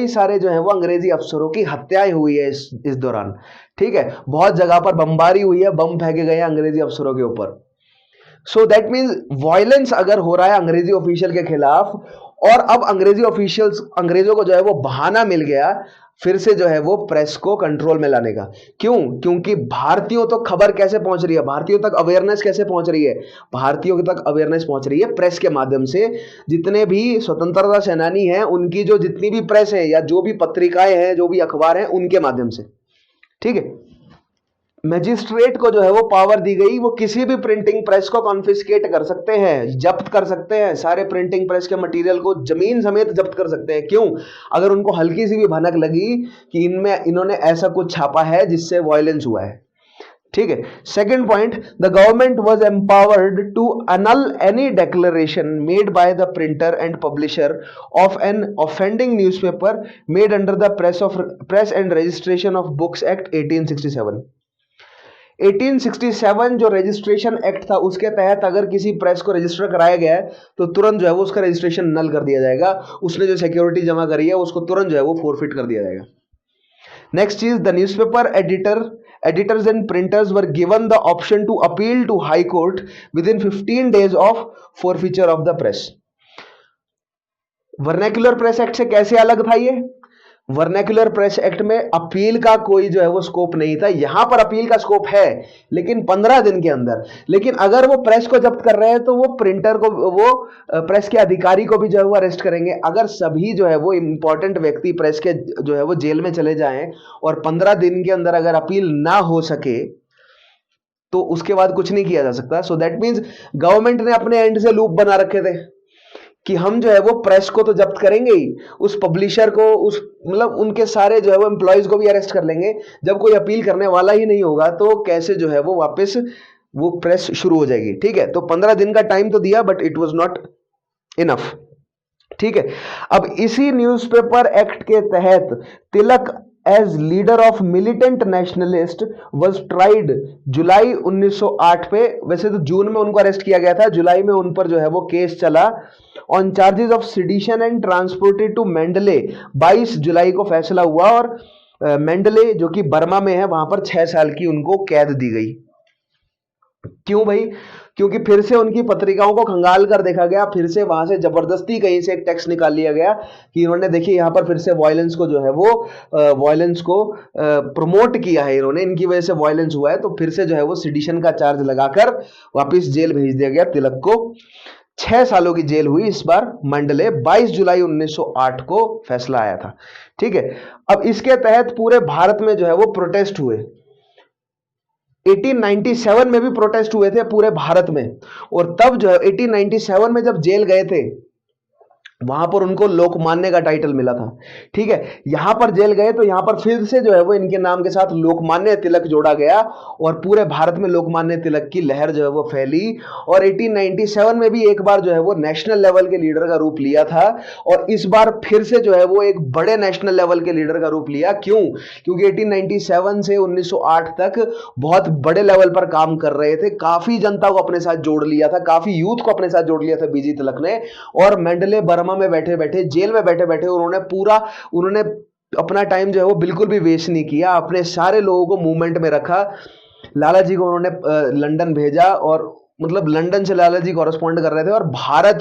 सारे जो है वो अंग्रेजी अफसरों की हत्याएं हुई है इस दौरान। ठीक है, बहुत जगह पर बमबारी हुई है, बम फेंके गए अंग्रेजी अफसरों के ऊपर। सो दैट मीन्स वायलेंस अगर हो रहा है अंग्रेजी ऑफिशियल के खिलाफ, और अब अंग्रेजों को जो है वो बहाना मिल गया फिर से जो है वो प्रेस को कंट्रोल में लाने का। क्यों? क्योंकि भारतीयों तक खबर कैसे पहुंच रही है, भारतीयों तक अवेयरनेस कैसे पहुंच रही है, भारतीयों तक अवेयरनेस पहुंच रही है प्रेस के माध्यम से। जितने भी स्वतंत्रता सेनानी हैं उनकी जो जितनी भी प्रेस है या जो भी पत्रिकाएं हैं, जो भी अखबार हैं, उनके माध्यम से। ठीक है, मैजिस्ट्रेट को जो है वो पावर दी गई, वो किसी भी प्रिंटिंग प्रेस को कॉन्फिस्केट कर सकते हैं, जब्त कर सकते हैं, सारे प्रिंटिंग प्रेस के मटेरियल को जमीन समेत जब्त कर सकते हैं। क्यों? अगर उनको हल्की सी भी भनक लगी कि इन्होंने ऐसा कुछ छापा है जिससे वायलेंस हुआ है। ठीक है, second point, the government was empowered to annul any declaration made by the printer and publisher of an offending newspaper made under the Press and Registration of Books Act 1867। 1867 जो रजिस्ट्रेशन एक्ट था उसके तहत अगर किसी press को register कराया गया है तो तुरंत जो है वो उसका रजिस्ट्रेशन नल कर दिया जाएगा, उसने जो सिक्योरिटी जमा करी है उसको तुरंत जो है वो फोरफिट कर दिया जाएगा। नेक्स्ट चीज, the newspaper editors and printers were given the option to appeal to high court within 15 days of forfeiture of the press। Vernacular press act से कैसे अलग था ये? वर्नैक्युलर प्रेस एक्ट में अपील का कोई जो है वो स्कोप नहीं था, यहां पर अपील का स्कोप है लेकिन 15 दिन के अंदर। लेकिन अगर वो प्रेस को जब्त कर रहे हैं तो वो प्रिंटर को, वो प्रेस के अधिकारी को भी जो है वो अरेस्ट करेंगे। अगर सभी जो है वो इंपॉर्टेंट व्यक्ति प्रेस के जो है वो जेल में चले जाएं और 15 दिन के अंदर अगर अपील ना हो सके तो उसके बाद कुछ नहीं किया जा सकता। सो दैट मीन्स गवर्नमेंट ने अपने एंड से लूप बना रखे थे कि हम जो है वो प्रेस को तो जब्त करेंगे ही, उस पब्लिशर को, उस मतलब उनके सारे जो है वो एम्प्लॉयज को भी अरेस्ट कर लेंगे। जब कोई अपील करने वाला ही नहीं होगा तो कैसे जो है वो वापस वो प्रेस शुरू हो जाएगी। ठीक है, तो 15 दिन का टाइम तो दिया but it was not enough. ठीक है, अब इसी न्यूज़पेपर एक्ट के तहत Tilak as leader of militant nationalist was tried July 1908 पे। वैसे तो जून में उनको अरेस्ट किया गया था, जुलाई में उन पर जो है वो केस चला on charges of sedition and transported to Mandalay. 22 जुलाई को फैसला हुआ और मेंडले जो कि बर्मा में है वहां पर 6 साल की उनको कैद दी गई। क्यों भाई? क्योंकि फिर से उनकी पत्रिकाओं को खंगाल कर देखा गया, फिर से वहां से जबरदस्ती कहीं से एक टैक्स निकाल लिया गया कि इन्होंने देखिए यहाँ पर फिर से वायलेंस को जो है वो वायलेंस को प्रमोट किया है इन्होंने, इनकी वजह से वायलेंस हुआ है, तो फिर से जो है वो सेडिशन का चार्ज लगाकर वापिस जेल भेज दिया गया तिलक को। 6 सालों की जेल हुई इस बार मंडले। 22 जुलाई 1908 को फैसला आया था। ठीक है, अब इसके तहत पूरे भारत में जो है वो प्रोटेस्ट हुए। 1897 में भी प्रोटेस्ट हुए थे पूरे भारत में, और तब जो है 1897 में जब जेल गए थे वहां पर उनको लोकमान्य का टाइटल मिला था। ठीक है, यहां पर जेल गए तो यहां पर फिर से जो है वो इनके नाम के साथ लोकमान्य तिलक जोड़ा गया और पूरे भारत में लोकमान्य तिलक की लहर जो है वो फैली। और 1897 में भी एक बार जो है वो नेशनल लेवल के लीडर का रूप लिया था, और इस बार फिर से जो है वो एक बड़े नेशनल लेवल के लीडर का रूप लिया। क्यों? क्योंकि 1897 से 1908 तक बहुत बड़े लेवल पर काम कर रहे थे, काफी जनता को अपने साथ जोड़ लिया था, काफी यूथ को अपने साथ जोड़ लिया था बीजी तिलक ने। और मेंडले बर्मा में बैठे बैठे, जेल में बैठे बैठे उन्होंने अपना टाइम जो है वो बिल्कुल भी वेस्ट नहीं किया, अपने सारे लोगों को मूवमेंट में रखा। लाला जी को उन्होंने लंदन भेजा, और मतलब लंदन से लाला जी कॉरेस्पॉन्ड कर रहे थे, और भारत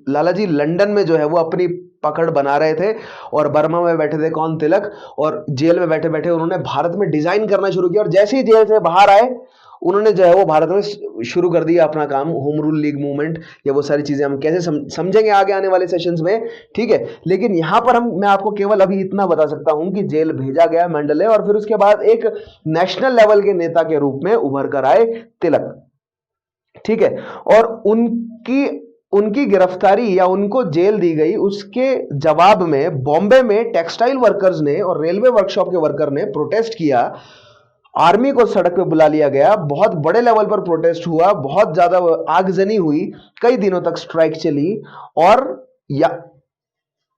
लाला जी लंदन में जो है वो अपनी पकड़ बना रहे थे, और बर्मा में बैठे थे कौन? तिलक। और जेल में बैठे बैठे उन्होंने भारत में डिजाइन करना शुरू किया, और जैसे ही जेल से बाहर आए उन्होंने जो है वो भारत में शुरू कर दिया अपना काम, होम रूल लीग मूवमेंट। या वो सारी चीजें हम कैसे समझेंगे आगे आने वाले सेशंस में। ठीक है, लेकिन यहां पर मैं आपको केवल अभी इतना बता सकता हूं कि जेल भेजा गया मेंडले, और फिर उसके बाद एक नेशनल लेवल के नेता के रूप में उभर कर आए तिलक। ठीक है, और उनकी गिरफ्तारी या उनको जेल दी गई, उसके जवाब में बॉम्बे में टेक्सटाइल वर्कर्स ने और रेलवे वर्कशॉप के वर्कर ने प्रोटेस्ट किया। आर्मी को सड़क पे बुला लिया गया, बहुत बड़े लेवल पर प्रोटेस्ट हुआ, बहुत ज्यादा आगजनी हुई, कई दिनों तक स्ट्राइक चली। और या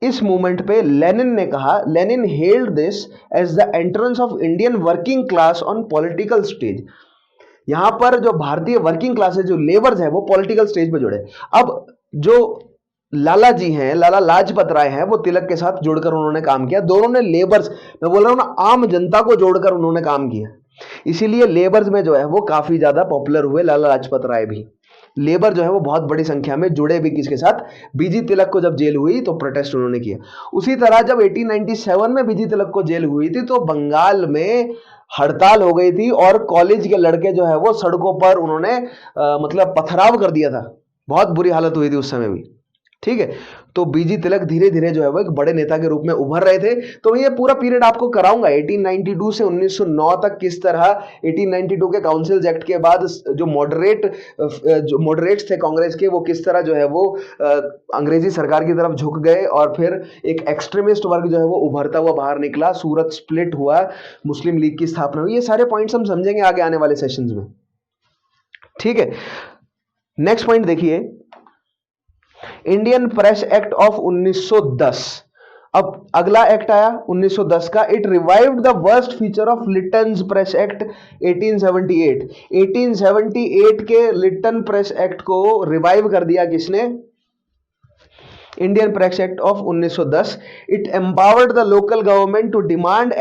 इस मूवमेंट पे लेनिन ने कहा, Lenin held this as the entrance of Indian working class on political stage. यहां पर जो भारतीय वर्किंग क्लासेस, जो लेबर्स है, वो पॉलिटिकल स्टेज पे जुड़े। अब जो लाला जी हैं, लाला लाजपत राय हैं, वो तिलक के साथ जुड़कर उन्होंने काम किया। दोनों ने लेबर्स, मैं बोल रहा हूं ना, आम जनता को जोड़कर उन्होंने काम किया, इसीलिए लेबर्स में जो है वो काफी ज्यादा पॉपुलर हुए लाला लाजपत राय भी। लेबर जो है वो बहुत बड़ी संख्या में जुड़े भी किसके साथ? बीजी तिलक को जब जेल हुई तो प्रोटेस्ट उन्होंने किया। उसी तरह जब 1897 में बीजी तिलक को जेल हुई थी तो बंगाल में हड़ताल हो गई थी, और कॉलेज के लड़के जो है वो सड़कों पर उन्होंने मतलब पथराव कर दिया था, बहुत बुरी हालत हुई थी उस समय भी। ठीक है, तो बीजी तिलक धीरे धीरे जो है वो एक बड़े नेता के रूप में उभर रहे थे। तो मैं ये पूरा पीरियड आपको कराऊंगा 1892 से 1909 तक, किस तरह 1892 के काउंसिल्स एक्ट के बाद जो मॉडरेट्स थे कांग्रेस के, वो किस तरह जो है वो अंग्रेजी सरकार की तरफ झुक गए, और फिर एक एक्सट्रीमिस्ट वर्ग जो है वो उभरता हुआ बाहर निकला, सूरत स्प्लिट हुआ, मुस्लिम लीग की स्थापना हुई। ये सारे पॉइंट्स हम समझेंगे आगे आने वाले सेशंस में। ठीक है, नेक्स्ट पॉइंट देखिए, इंडियन प्रेस एक्ट ऑफ 1910। अब अगला एक्ट आया 1910 का, it revived the worst feature of Lytton's press act 1878। 1878 के लिटन प्रेस एक्ट को रिवाइव कर दिया किसने? Indian press act of 1910। It empowered the local government to demand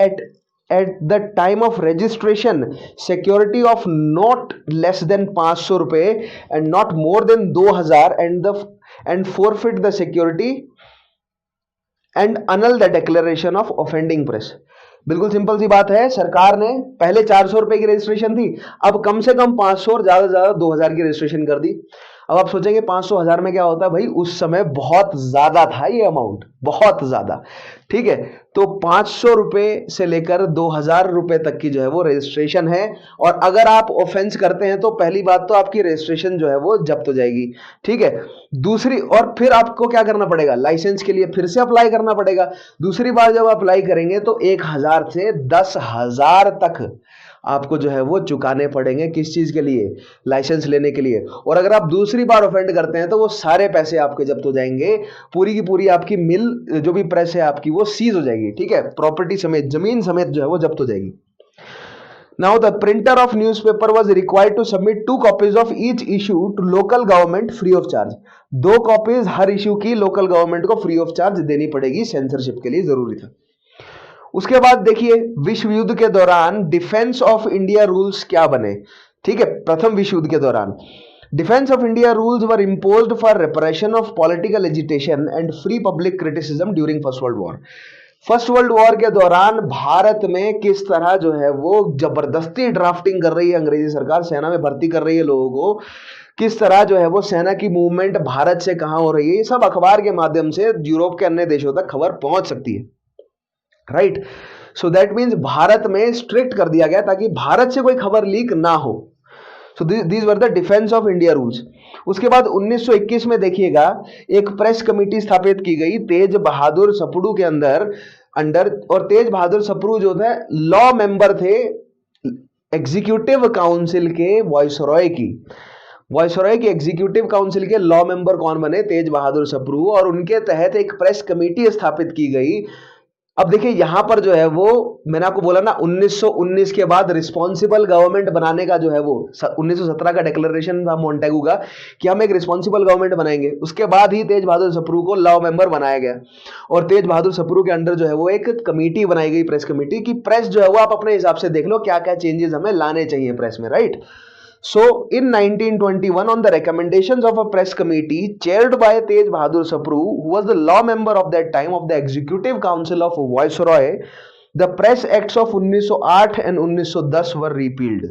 at the time of registration security of not less than 500 रुपए and not more than 2000 and forfeit the security and annul the declaration of offending press। बिल्कुल simple सी बात है, सरकार ने पहले 400 रुपए की रजिस्ट्रेशन थी, अब कम से कम 500 और ज्यादा से ज्यादा 2000 की रजिस्ट्रेशन कर दी। अब आप सोचेंगे 500 हजार में क्या होता है? भाई उस समय बहुत ज्यादा था ये अमाउंट, बहुत ज्यादा। ठीक है, तो 500 रुपए से लेकर 2000 रुपए तक की जो है वो रजिस्ट्रेशन है, और अगर आप ऑफेंस करते हैं तो पहली बात तो आपकी रजिस्ट्रेशन जो है वो जब्त हो जाएगी। ठीक है, दूसरी, और फिर आपको क्या करना पड़ेगा? लाइसेंस के लिए फिर से अप्लाई करना पड़ेगा। दूसरी बार जब अप्लाई करेंगे तो 1000 से 10,000 तक आपको जो है वो चुकाने पड़ेंगे। किस चीज के लिए? लाइसेंस लेने के लिए। और अगर आप दूसरी बार ऑफेंड करते हैं तो वो सारे पैसे आपके जब्त हो जाएंगे, पूरी की पूरी आपकी मिल जो भी प्रेस है आपकी वो सीज हो जाएगी। ठीक है, प्रॉपर्टी समेत, जमीन समेत जो है वो जब्त हो जाएगी। Now the printer of newspaper was required to submit 2 copies of each issue to local government free of charge। 2 copies her issue की लोकल गवर्नमेंट को फ्री ऑफ चार्ज देनी पड़ेगी, सेंसरशिप के लिए जरूरी था। उसके बाद देखिए, विश्व युद्ध के दौरान डिफेंस ऑफ इंडिया रूल्स क्या बने? ठीक है, प्रथम विश्व युद्ध के दौरान defence of India rules were imposed for repression of political agitation and free public criticism during first world war. First world war के दौरान भारत में किस तरह जो है वो जबरदस्ती ड्राफ्टिंग कर रही है अंग्रेजी सरकार, सेना में भर्ती कर रही है लोगों को, किस तरह जो है वो सेना की मूवमेंट भारत से कहां हो रही है, ये सब अखबार के माध्यम से यूरोप के अन्य देशों तक खबर पहुंच सकती है। Right, so that means Bharat में स्ट्रिक्ट कर दिया गया ताकि भारत से कोई खबर लीक ना हो। So these were the defence of India rules. उसके बाद 1921 में देखिएगा एक प्रेस कमेटी स्थापित की गई तेज बहादुर सप्रू के अंदर अंडर, और तेज बहादुर सप्रू जो थे लॉ मेंबर थे एग्जीक्यूटिव काउंसिल के वॉइसरॉय की। वॉइसरॉय की एग्जीक्यूटिव काउंसिल के लॉ मेंबर कौन बने? तेज बहादुर सप्रू, और उनके तहत एक प्रेस कमेटी स्थापित की गई। अब देखिए यहां पर जो है वो मैंने आपको बोला ना 1919 के बाद रिस्पॉन्सिबल गवर्नमेंट बनाने का जो है वो 1917 का डिक्लेरेशन था मोंटेगू का कि हम एक रिस्पॉन्सिबल गवर्नमेंट बनाएंगे। उसके बाद ही तेज बहादुर सप्रू को लॉ मेंबर बनाया गया और तेज बहादुर सप्रू के अंडर जो है वो एक कमेटी बनाई गई, प्रेस कमेटी की। प्रेस जो है वो आप अपने हिसाब से देख लो क्या क्या चेंजेस हमें लाने चाहिए प्रेस में, right. So in 1921, on the recommendations of a press committee chaired by Tej Bahadur Sapru, who was the law member of that time of the Executive Council of Viceroy, the Press Acts of 1908 and 1910 were repealed.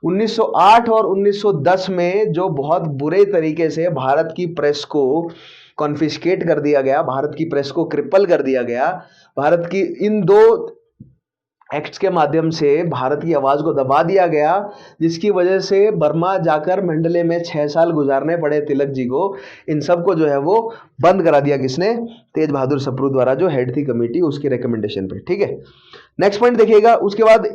1908 और 1910 में जो बहुत बुरे तरीके से भारत की press को confiscate कर दिया गया, भारत की प्रेस को क्रिपल कर दिया गया, भारत की इन दो एक्ट्स के माध्यम से भारत की आवाज को दबा दिया गया, जिसकी वजह से बर्मा जाकर मंडले में 6 साल गुजारने पड़े तिलक जी को। इन सब को जो है वो बंद करा दिया किसने? तेज बहादुर सप्रू द्वारा, जो हेड थी कमेटी उसके रिकमेंडेशन पे, ठीक है। नेक्स्ट पॉइंट देखिएगा। उसके बाद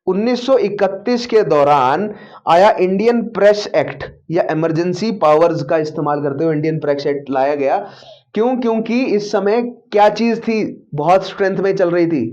1931 के दौरान आया इंडियन प्रेस एक्ट या इमरजेंसी पावर्स का इस्तेमाल करते हुए इंडियन प्रेस एक्ट लाया गया। क्यों? क्योंकि इस समय क्या चीज थी बहुत स्ट्रेंथ में चल रही थी?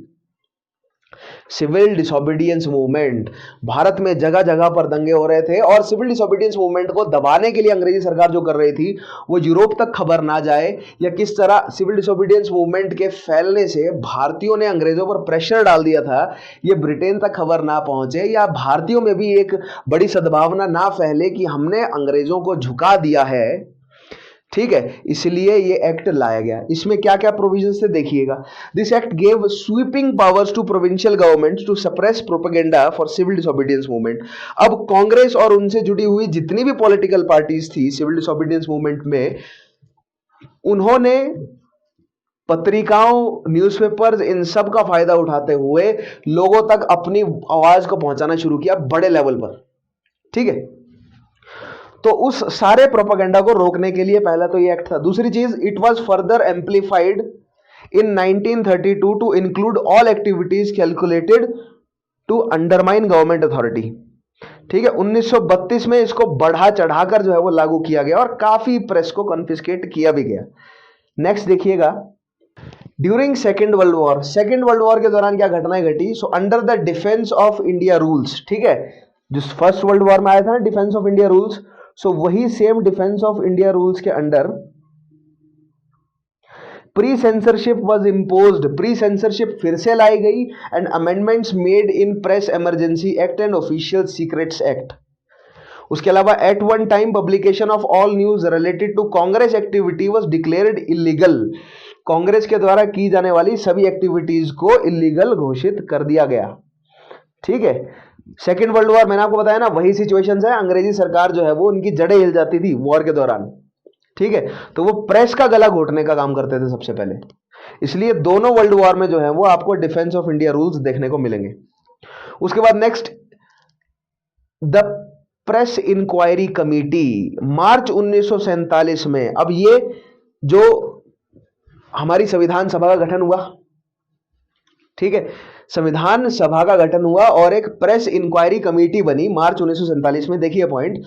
Civil disobedience movement. भारत में जगह जगह पर दंगे हो रहे थे और सिविल डिसोबीडियंस मूवमेंट को दबाने के लिए अंग्रेजी सरकार जो कर रही थी वो यूरोप तक खबर ना जाए, या किस तरह सिविल डिसोबीडियंस मूवमेंट के फैलने से भारतीयों ने अंग्रेजों पर प्रेशर डाल दिया था, ये ब्रिटेन तक खबर ना पहुंचे या भारतीयों में भी एक बड़ी सद्भावना ना फैले कि हमने अंग्रेजों को झुका दिया है, ठीक है, इसलिए ये एक्ट लाया गया। इसमें क्या क्या प्रोविजंस थे देखिएगा। This act gave sweeping powers to provincial governments to suppress propaganda for civil disobedience movement. अब कांग्रेस और उनसे जुड़ी हुई जितनी भी पॉलिटिकल पार्टीज थी सिविल डिसोबीडियंस मूवमेंट में, उन्होंने पत्रिकाओं, न्यूज़पेपर्स, इन सब का फायदा उठाते हुए लोगों तक अपनी आवाज को पहुंचाना शुरू किया बड़े लेवल पर, ठीक है। तो उस सारे प्रोपेगेंडा को रोकने के लिए पहला तो ये एक्ट था। दूसरी चीज, it was further amplified in 1932 to include all activities calculated to undermine government authority, ठीक है। 1932 में इसको बढ़ा चढ़ाकर जो है वो लागू किया गया और काफी प्रेस को कॉन्फिस्केट किया भी गया। नेक्स्ट देखिएगा, during second world war. Second world war के दौरान क्या घटनाएं घटी? So under the defence of India rules, ठीक है, जिस फर्स्ट वर्ल्ड वॉर में आया था ना defence of India rules, so वही same defence of India rules के under pre censorship was imposed. Pre censorship फिर से लाई गई and amendments made in press emergency act and official secrets act. उसके अलावा at one time publication of all news related to Congress activity was declared illegal. Congress के द्वारा की जाने वाली सभी एक्टिविटीज को इलीगल घोषित कर दिया गया, ठीक है। सेकेंड वर्ल्ड वॉर मैंने आपको बताया ना वही सिचुएशन है, अंग्रेजी सरकार जो है वो उनकी जड़ें हिल जाती थी वॉर के दौरान, ठीक है। तो वो प्रेस का गला घोटने का काम करते थे सबसे पहले, इसलिए दोनों वर्ल्ड वॉर में जो है वो आपको डिफेंस ऑफ इंडिया रूल्स देखने को मिलेंगे। उसके बाद next, the press inquiry committee, March 1947 में। अब ये जो हमारी संविधान सभा का गठन हुआ, ठीक है, संविधान सभा का गठन हुआ और एक प्रेस इंक्वायरी कमेटी बनी मार्च 1947 में। देखिए point,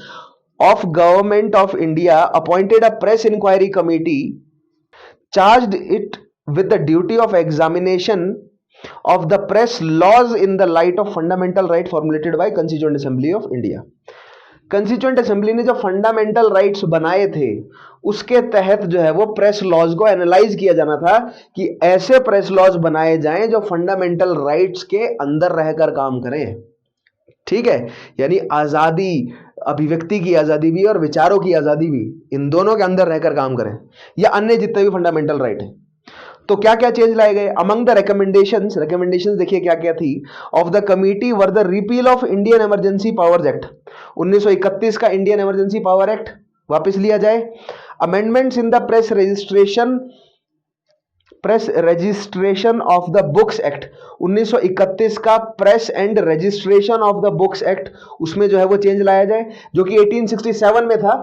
of government of India appointed a press inquiry committee, charged it with the duty of examination of the press laws in the light of fundamental right formulated by Constituent Assembly of India। Constituent assembly ने जो fundamental rights बनाए थे उसके तहत जो है वो press laws को एनालाइज किया जाना था कि ऐसे प्रेस लॉज बनाए जाएं जो फंडामेंटल राइट्स के अंदर रहकर काम करें, ठीक है, यानी आजादी, अभिव्यक्ति की आजादी भी और विचारों की आजादी भी, इन दोनों के अंदर रहकर काम करें, या अन्य जितने भी फंडामेंटल राइट है। तो क्या क्या चेंज लाए गए? अमंग द रिकमेंडेशंस देखिए क्या क्या थी of the committee were the repeal of Indian emergency powers act. 1931 का इंडियन इमरजेंसी पावर एक्ट वापस लिया जाए। Amendments in the press registration press registration of the books act 1931 का press and registration of the books act, उसमें जो है वो change लाया जाए, जो कि 1867 में था,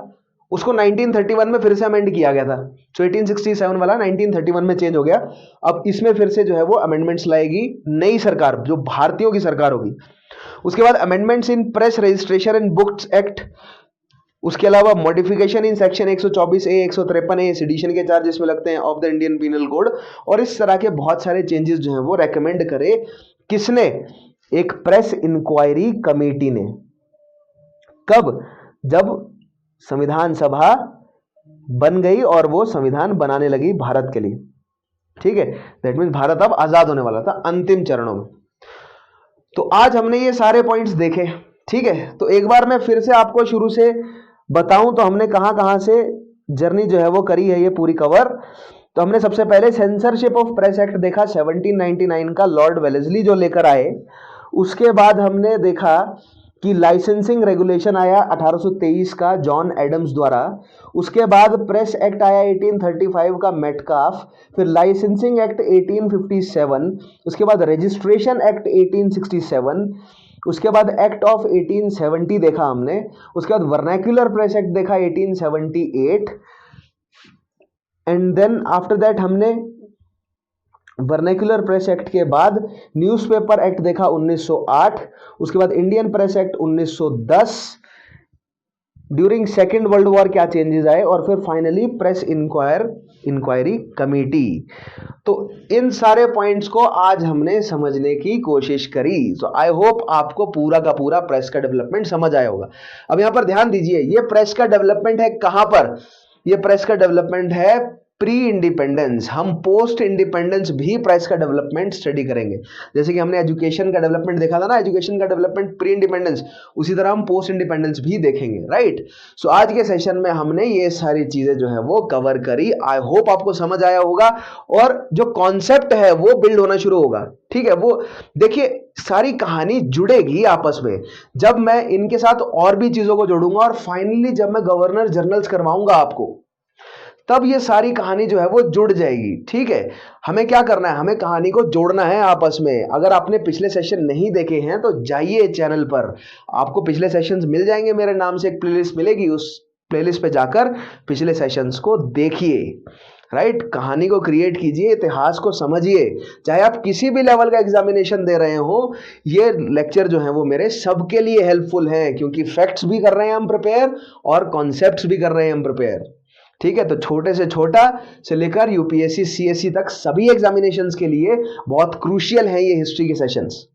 उसको 1931 में फिर से अमेंड किया गया था। तो 1867 वाला 1931 में चेंज हो गया। अब इसमें फिर से जो है वो अमेंडमेंट्स लाएगी नई सरकार, जो भारतीयों की सरकार होगी। उसके बाद amendments in press registration and books act, उसके अलावा modification in section 124A 153A sedition के चार्ज इसमें लगते हैं of the Indian penal code, और इस तरह के बहुत सारे चेंजेस जो हैं वो रेकमेंड करे किसने, एक प्रेस इंक्वायरी कमेटी ने। कब? जब संविधान सभा बन गई और वो संविधान बनाने लगी भारत के लिए, ठीक है। दैट मीन्स भारत अब आजाद होने वाला था अंतिम चरणों में। तो आज हमने ये सारे पॉइंट्स देखे, ठीक है। तो एक बार मैं फिर से आपको शुरू से बताऊं तो हमने कहां से जर्नी जो है वो करी है ये पूरी कवर। तो हमने सबसे पहले सेंसरशिप ऑफ प्रेस एक्ट देखा 1799 का, लॉर्ड वेलेस्ली जो लेकर आए। उसके बाद हमने देखा कि लाइसेंसिंग रेगुलेशन आया 1823 का जॉन एडम्स द्वारा। उसके बाद प्रेस एक्ट आया 1835 का मेटकाफ, फिर लाइसेंसिंग एक्ट 1857, उसके बाद रजिस्ट्रेशन एक्ट 1867, उसके बाद एक्ट ऑफ 1870 देखा हमने, उसके बाद वर्नैक्युलर प्रेस एक्ट देखा 1878, एंड देन आफ्टर दैट हमने वर्नैक्युलर प्रेस एक्ट के बाद न्यूज़पेपर एक्ट देखा 1908, उसके बाद Indian press act 1910, during second world war क्या चेंजेस आए, और फिर फाइनली प्रेस इंक्वायरी कमेटी। तो इन सारे पॉइंट्स को आज हमने समझने की कोशिश करी। तो आई होप आपको पूरा का पूरा प्रेस का डेवलपमेंट समझ आया होगा। अब यहां पर ध्यान दीजिए, ये प्रेस का डेवलपमेंट है कहां पर, ये प्रेस का डेवलपमेंट है प्री इंडिपेंडेंस। हम पोस्ट इंडिपेंडेंस भी प्रेस का डेवलपमेंट स्टडी करेंगे। जैसे कि हमने एजुकेशन का डेवलपमेंट देखा था ना, एजुकेशन का डेवलपमेंट प्री इंडिपेंडेंस, उसी तरह हम पोस्ट इंडिपेंडेंस भी देखेंगे, राइट। सो आज के सेशन में हमने ये सारी चीजें जो है वो कवर करी। आई होप आपको समझ आया होगा और जो कॉन्सेप्ट है वो बिल्ड होना शुरू होगा, ठीक है। वो देखिए सारी कहानी जुड़ेगी आपस में जब मैं इनके साथ और भी चीजों को जोड़ूंगा, और फाइनली जब मैं गवर्नर जनरल्स करवाऊंगा आपको, तब ये सारी कहानी जो है वो जुड़ जाएगी, ठीक है। हमें क्या करना है, हमें कहानी को जोड़ना है आपस में। अगर आपने पिछले सेशन नहीं देखे हैं तो जाइए चैनल पर, आपको पिछले सेशंस मिल जाएंगे, मेरे नाम से एक प्लेलिस्ट मिलेगी, उस प्लेलिस्ट पे जाकर पिछले सेशंस को देखिए, राइट। कहानी को क्रिएट कीजिए, इतिहास को समझिए, चाहे आप किसी भी लेवल का एग्जामिनेशन दे रहे हो। ये लेक्चर जो है वो मेरे सबके लिए हेल्पफुल हैं, क्योंकि फैक्ट्स भी कर रहे हैं हम प्रिपेयर और कॉन्सेप्ट्स भी कर रहे हैं हम प्रिपेयर, ठीक है। तो छोटे से छोटा से लेकर यूपीएससी सीएससी तक सभी एग्जामिनेशंस के लिए बहुत क्रूशियल हैं ये हिस्ट्री के सेशंस।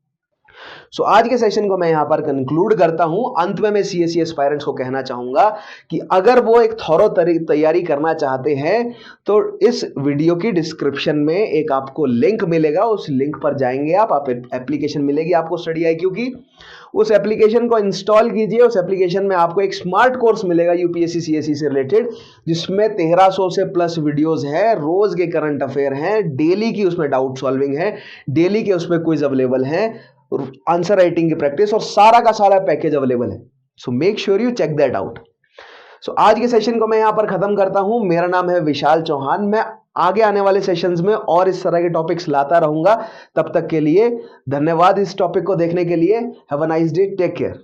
सो आज के सेशन को मैं यहां पर कंक्लूड करता हूं। अंत में मैं सीएससी एस्पायरेंट्स को कहना चाहूंगा कि अगर वो एक थॉरो तैयारी करना चाहते हैं तो इस वीडियो की डिस्क्रिप्शन में एक आपको लिंक मिलेगा, उस लिंक पर जाएंगे आप एप्लीकेशन मिलेगी आपको स्टडी IQ की, उस एप्लीकेशन को इंस्टॉल कीजिए। उस एप्लीकेशन में आपको एक स्मार्ट कोर्स मिलेगा यूपीएससी सीएससी से रिलेटेड, जिसमें 1300 से प्लस वीडियोस है, रोज के करंट अफेयर हैं, डेली की उसमें डाउट सॉल्विंग है, डेली के उसमें क्विज अवेलेबल है, आंसर राइटिंग की प्रैक्टिस, और सारा का सारा पैकेज अवेलेबल है। So make sure you check that out. सो आज के सेशन को मैं यहां पर खत्म करता हूं। मेरा नाम है विशाल चौहान। मैं आगे आने वाले सेशंस में और इस तरह के टॉपिक्स लाता रहूंगा। तब तक के लिए धन्यवाद इस टॉपिक को देखने के लिए। Have a nice day, take care.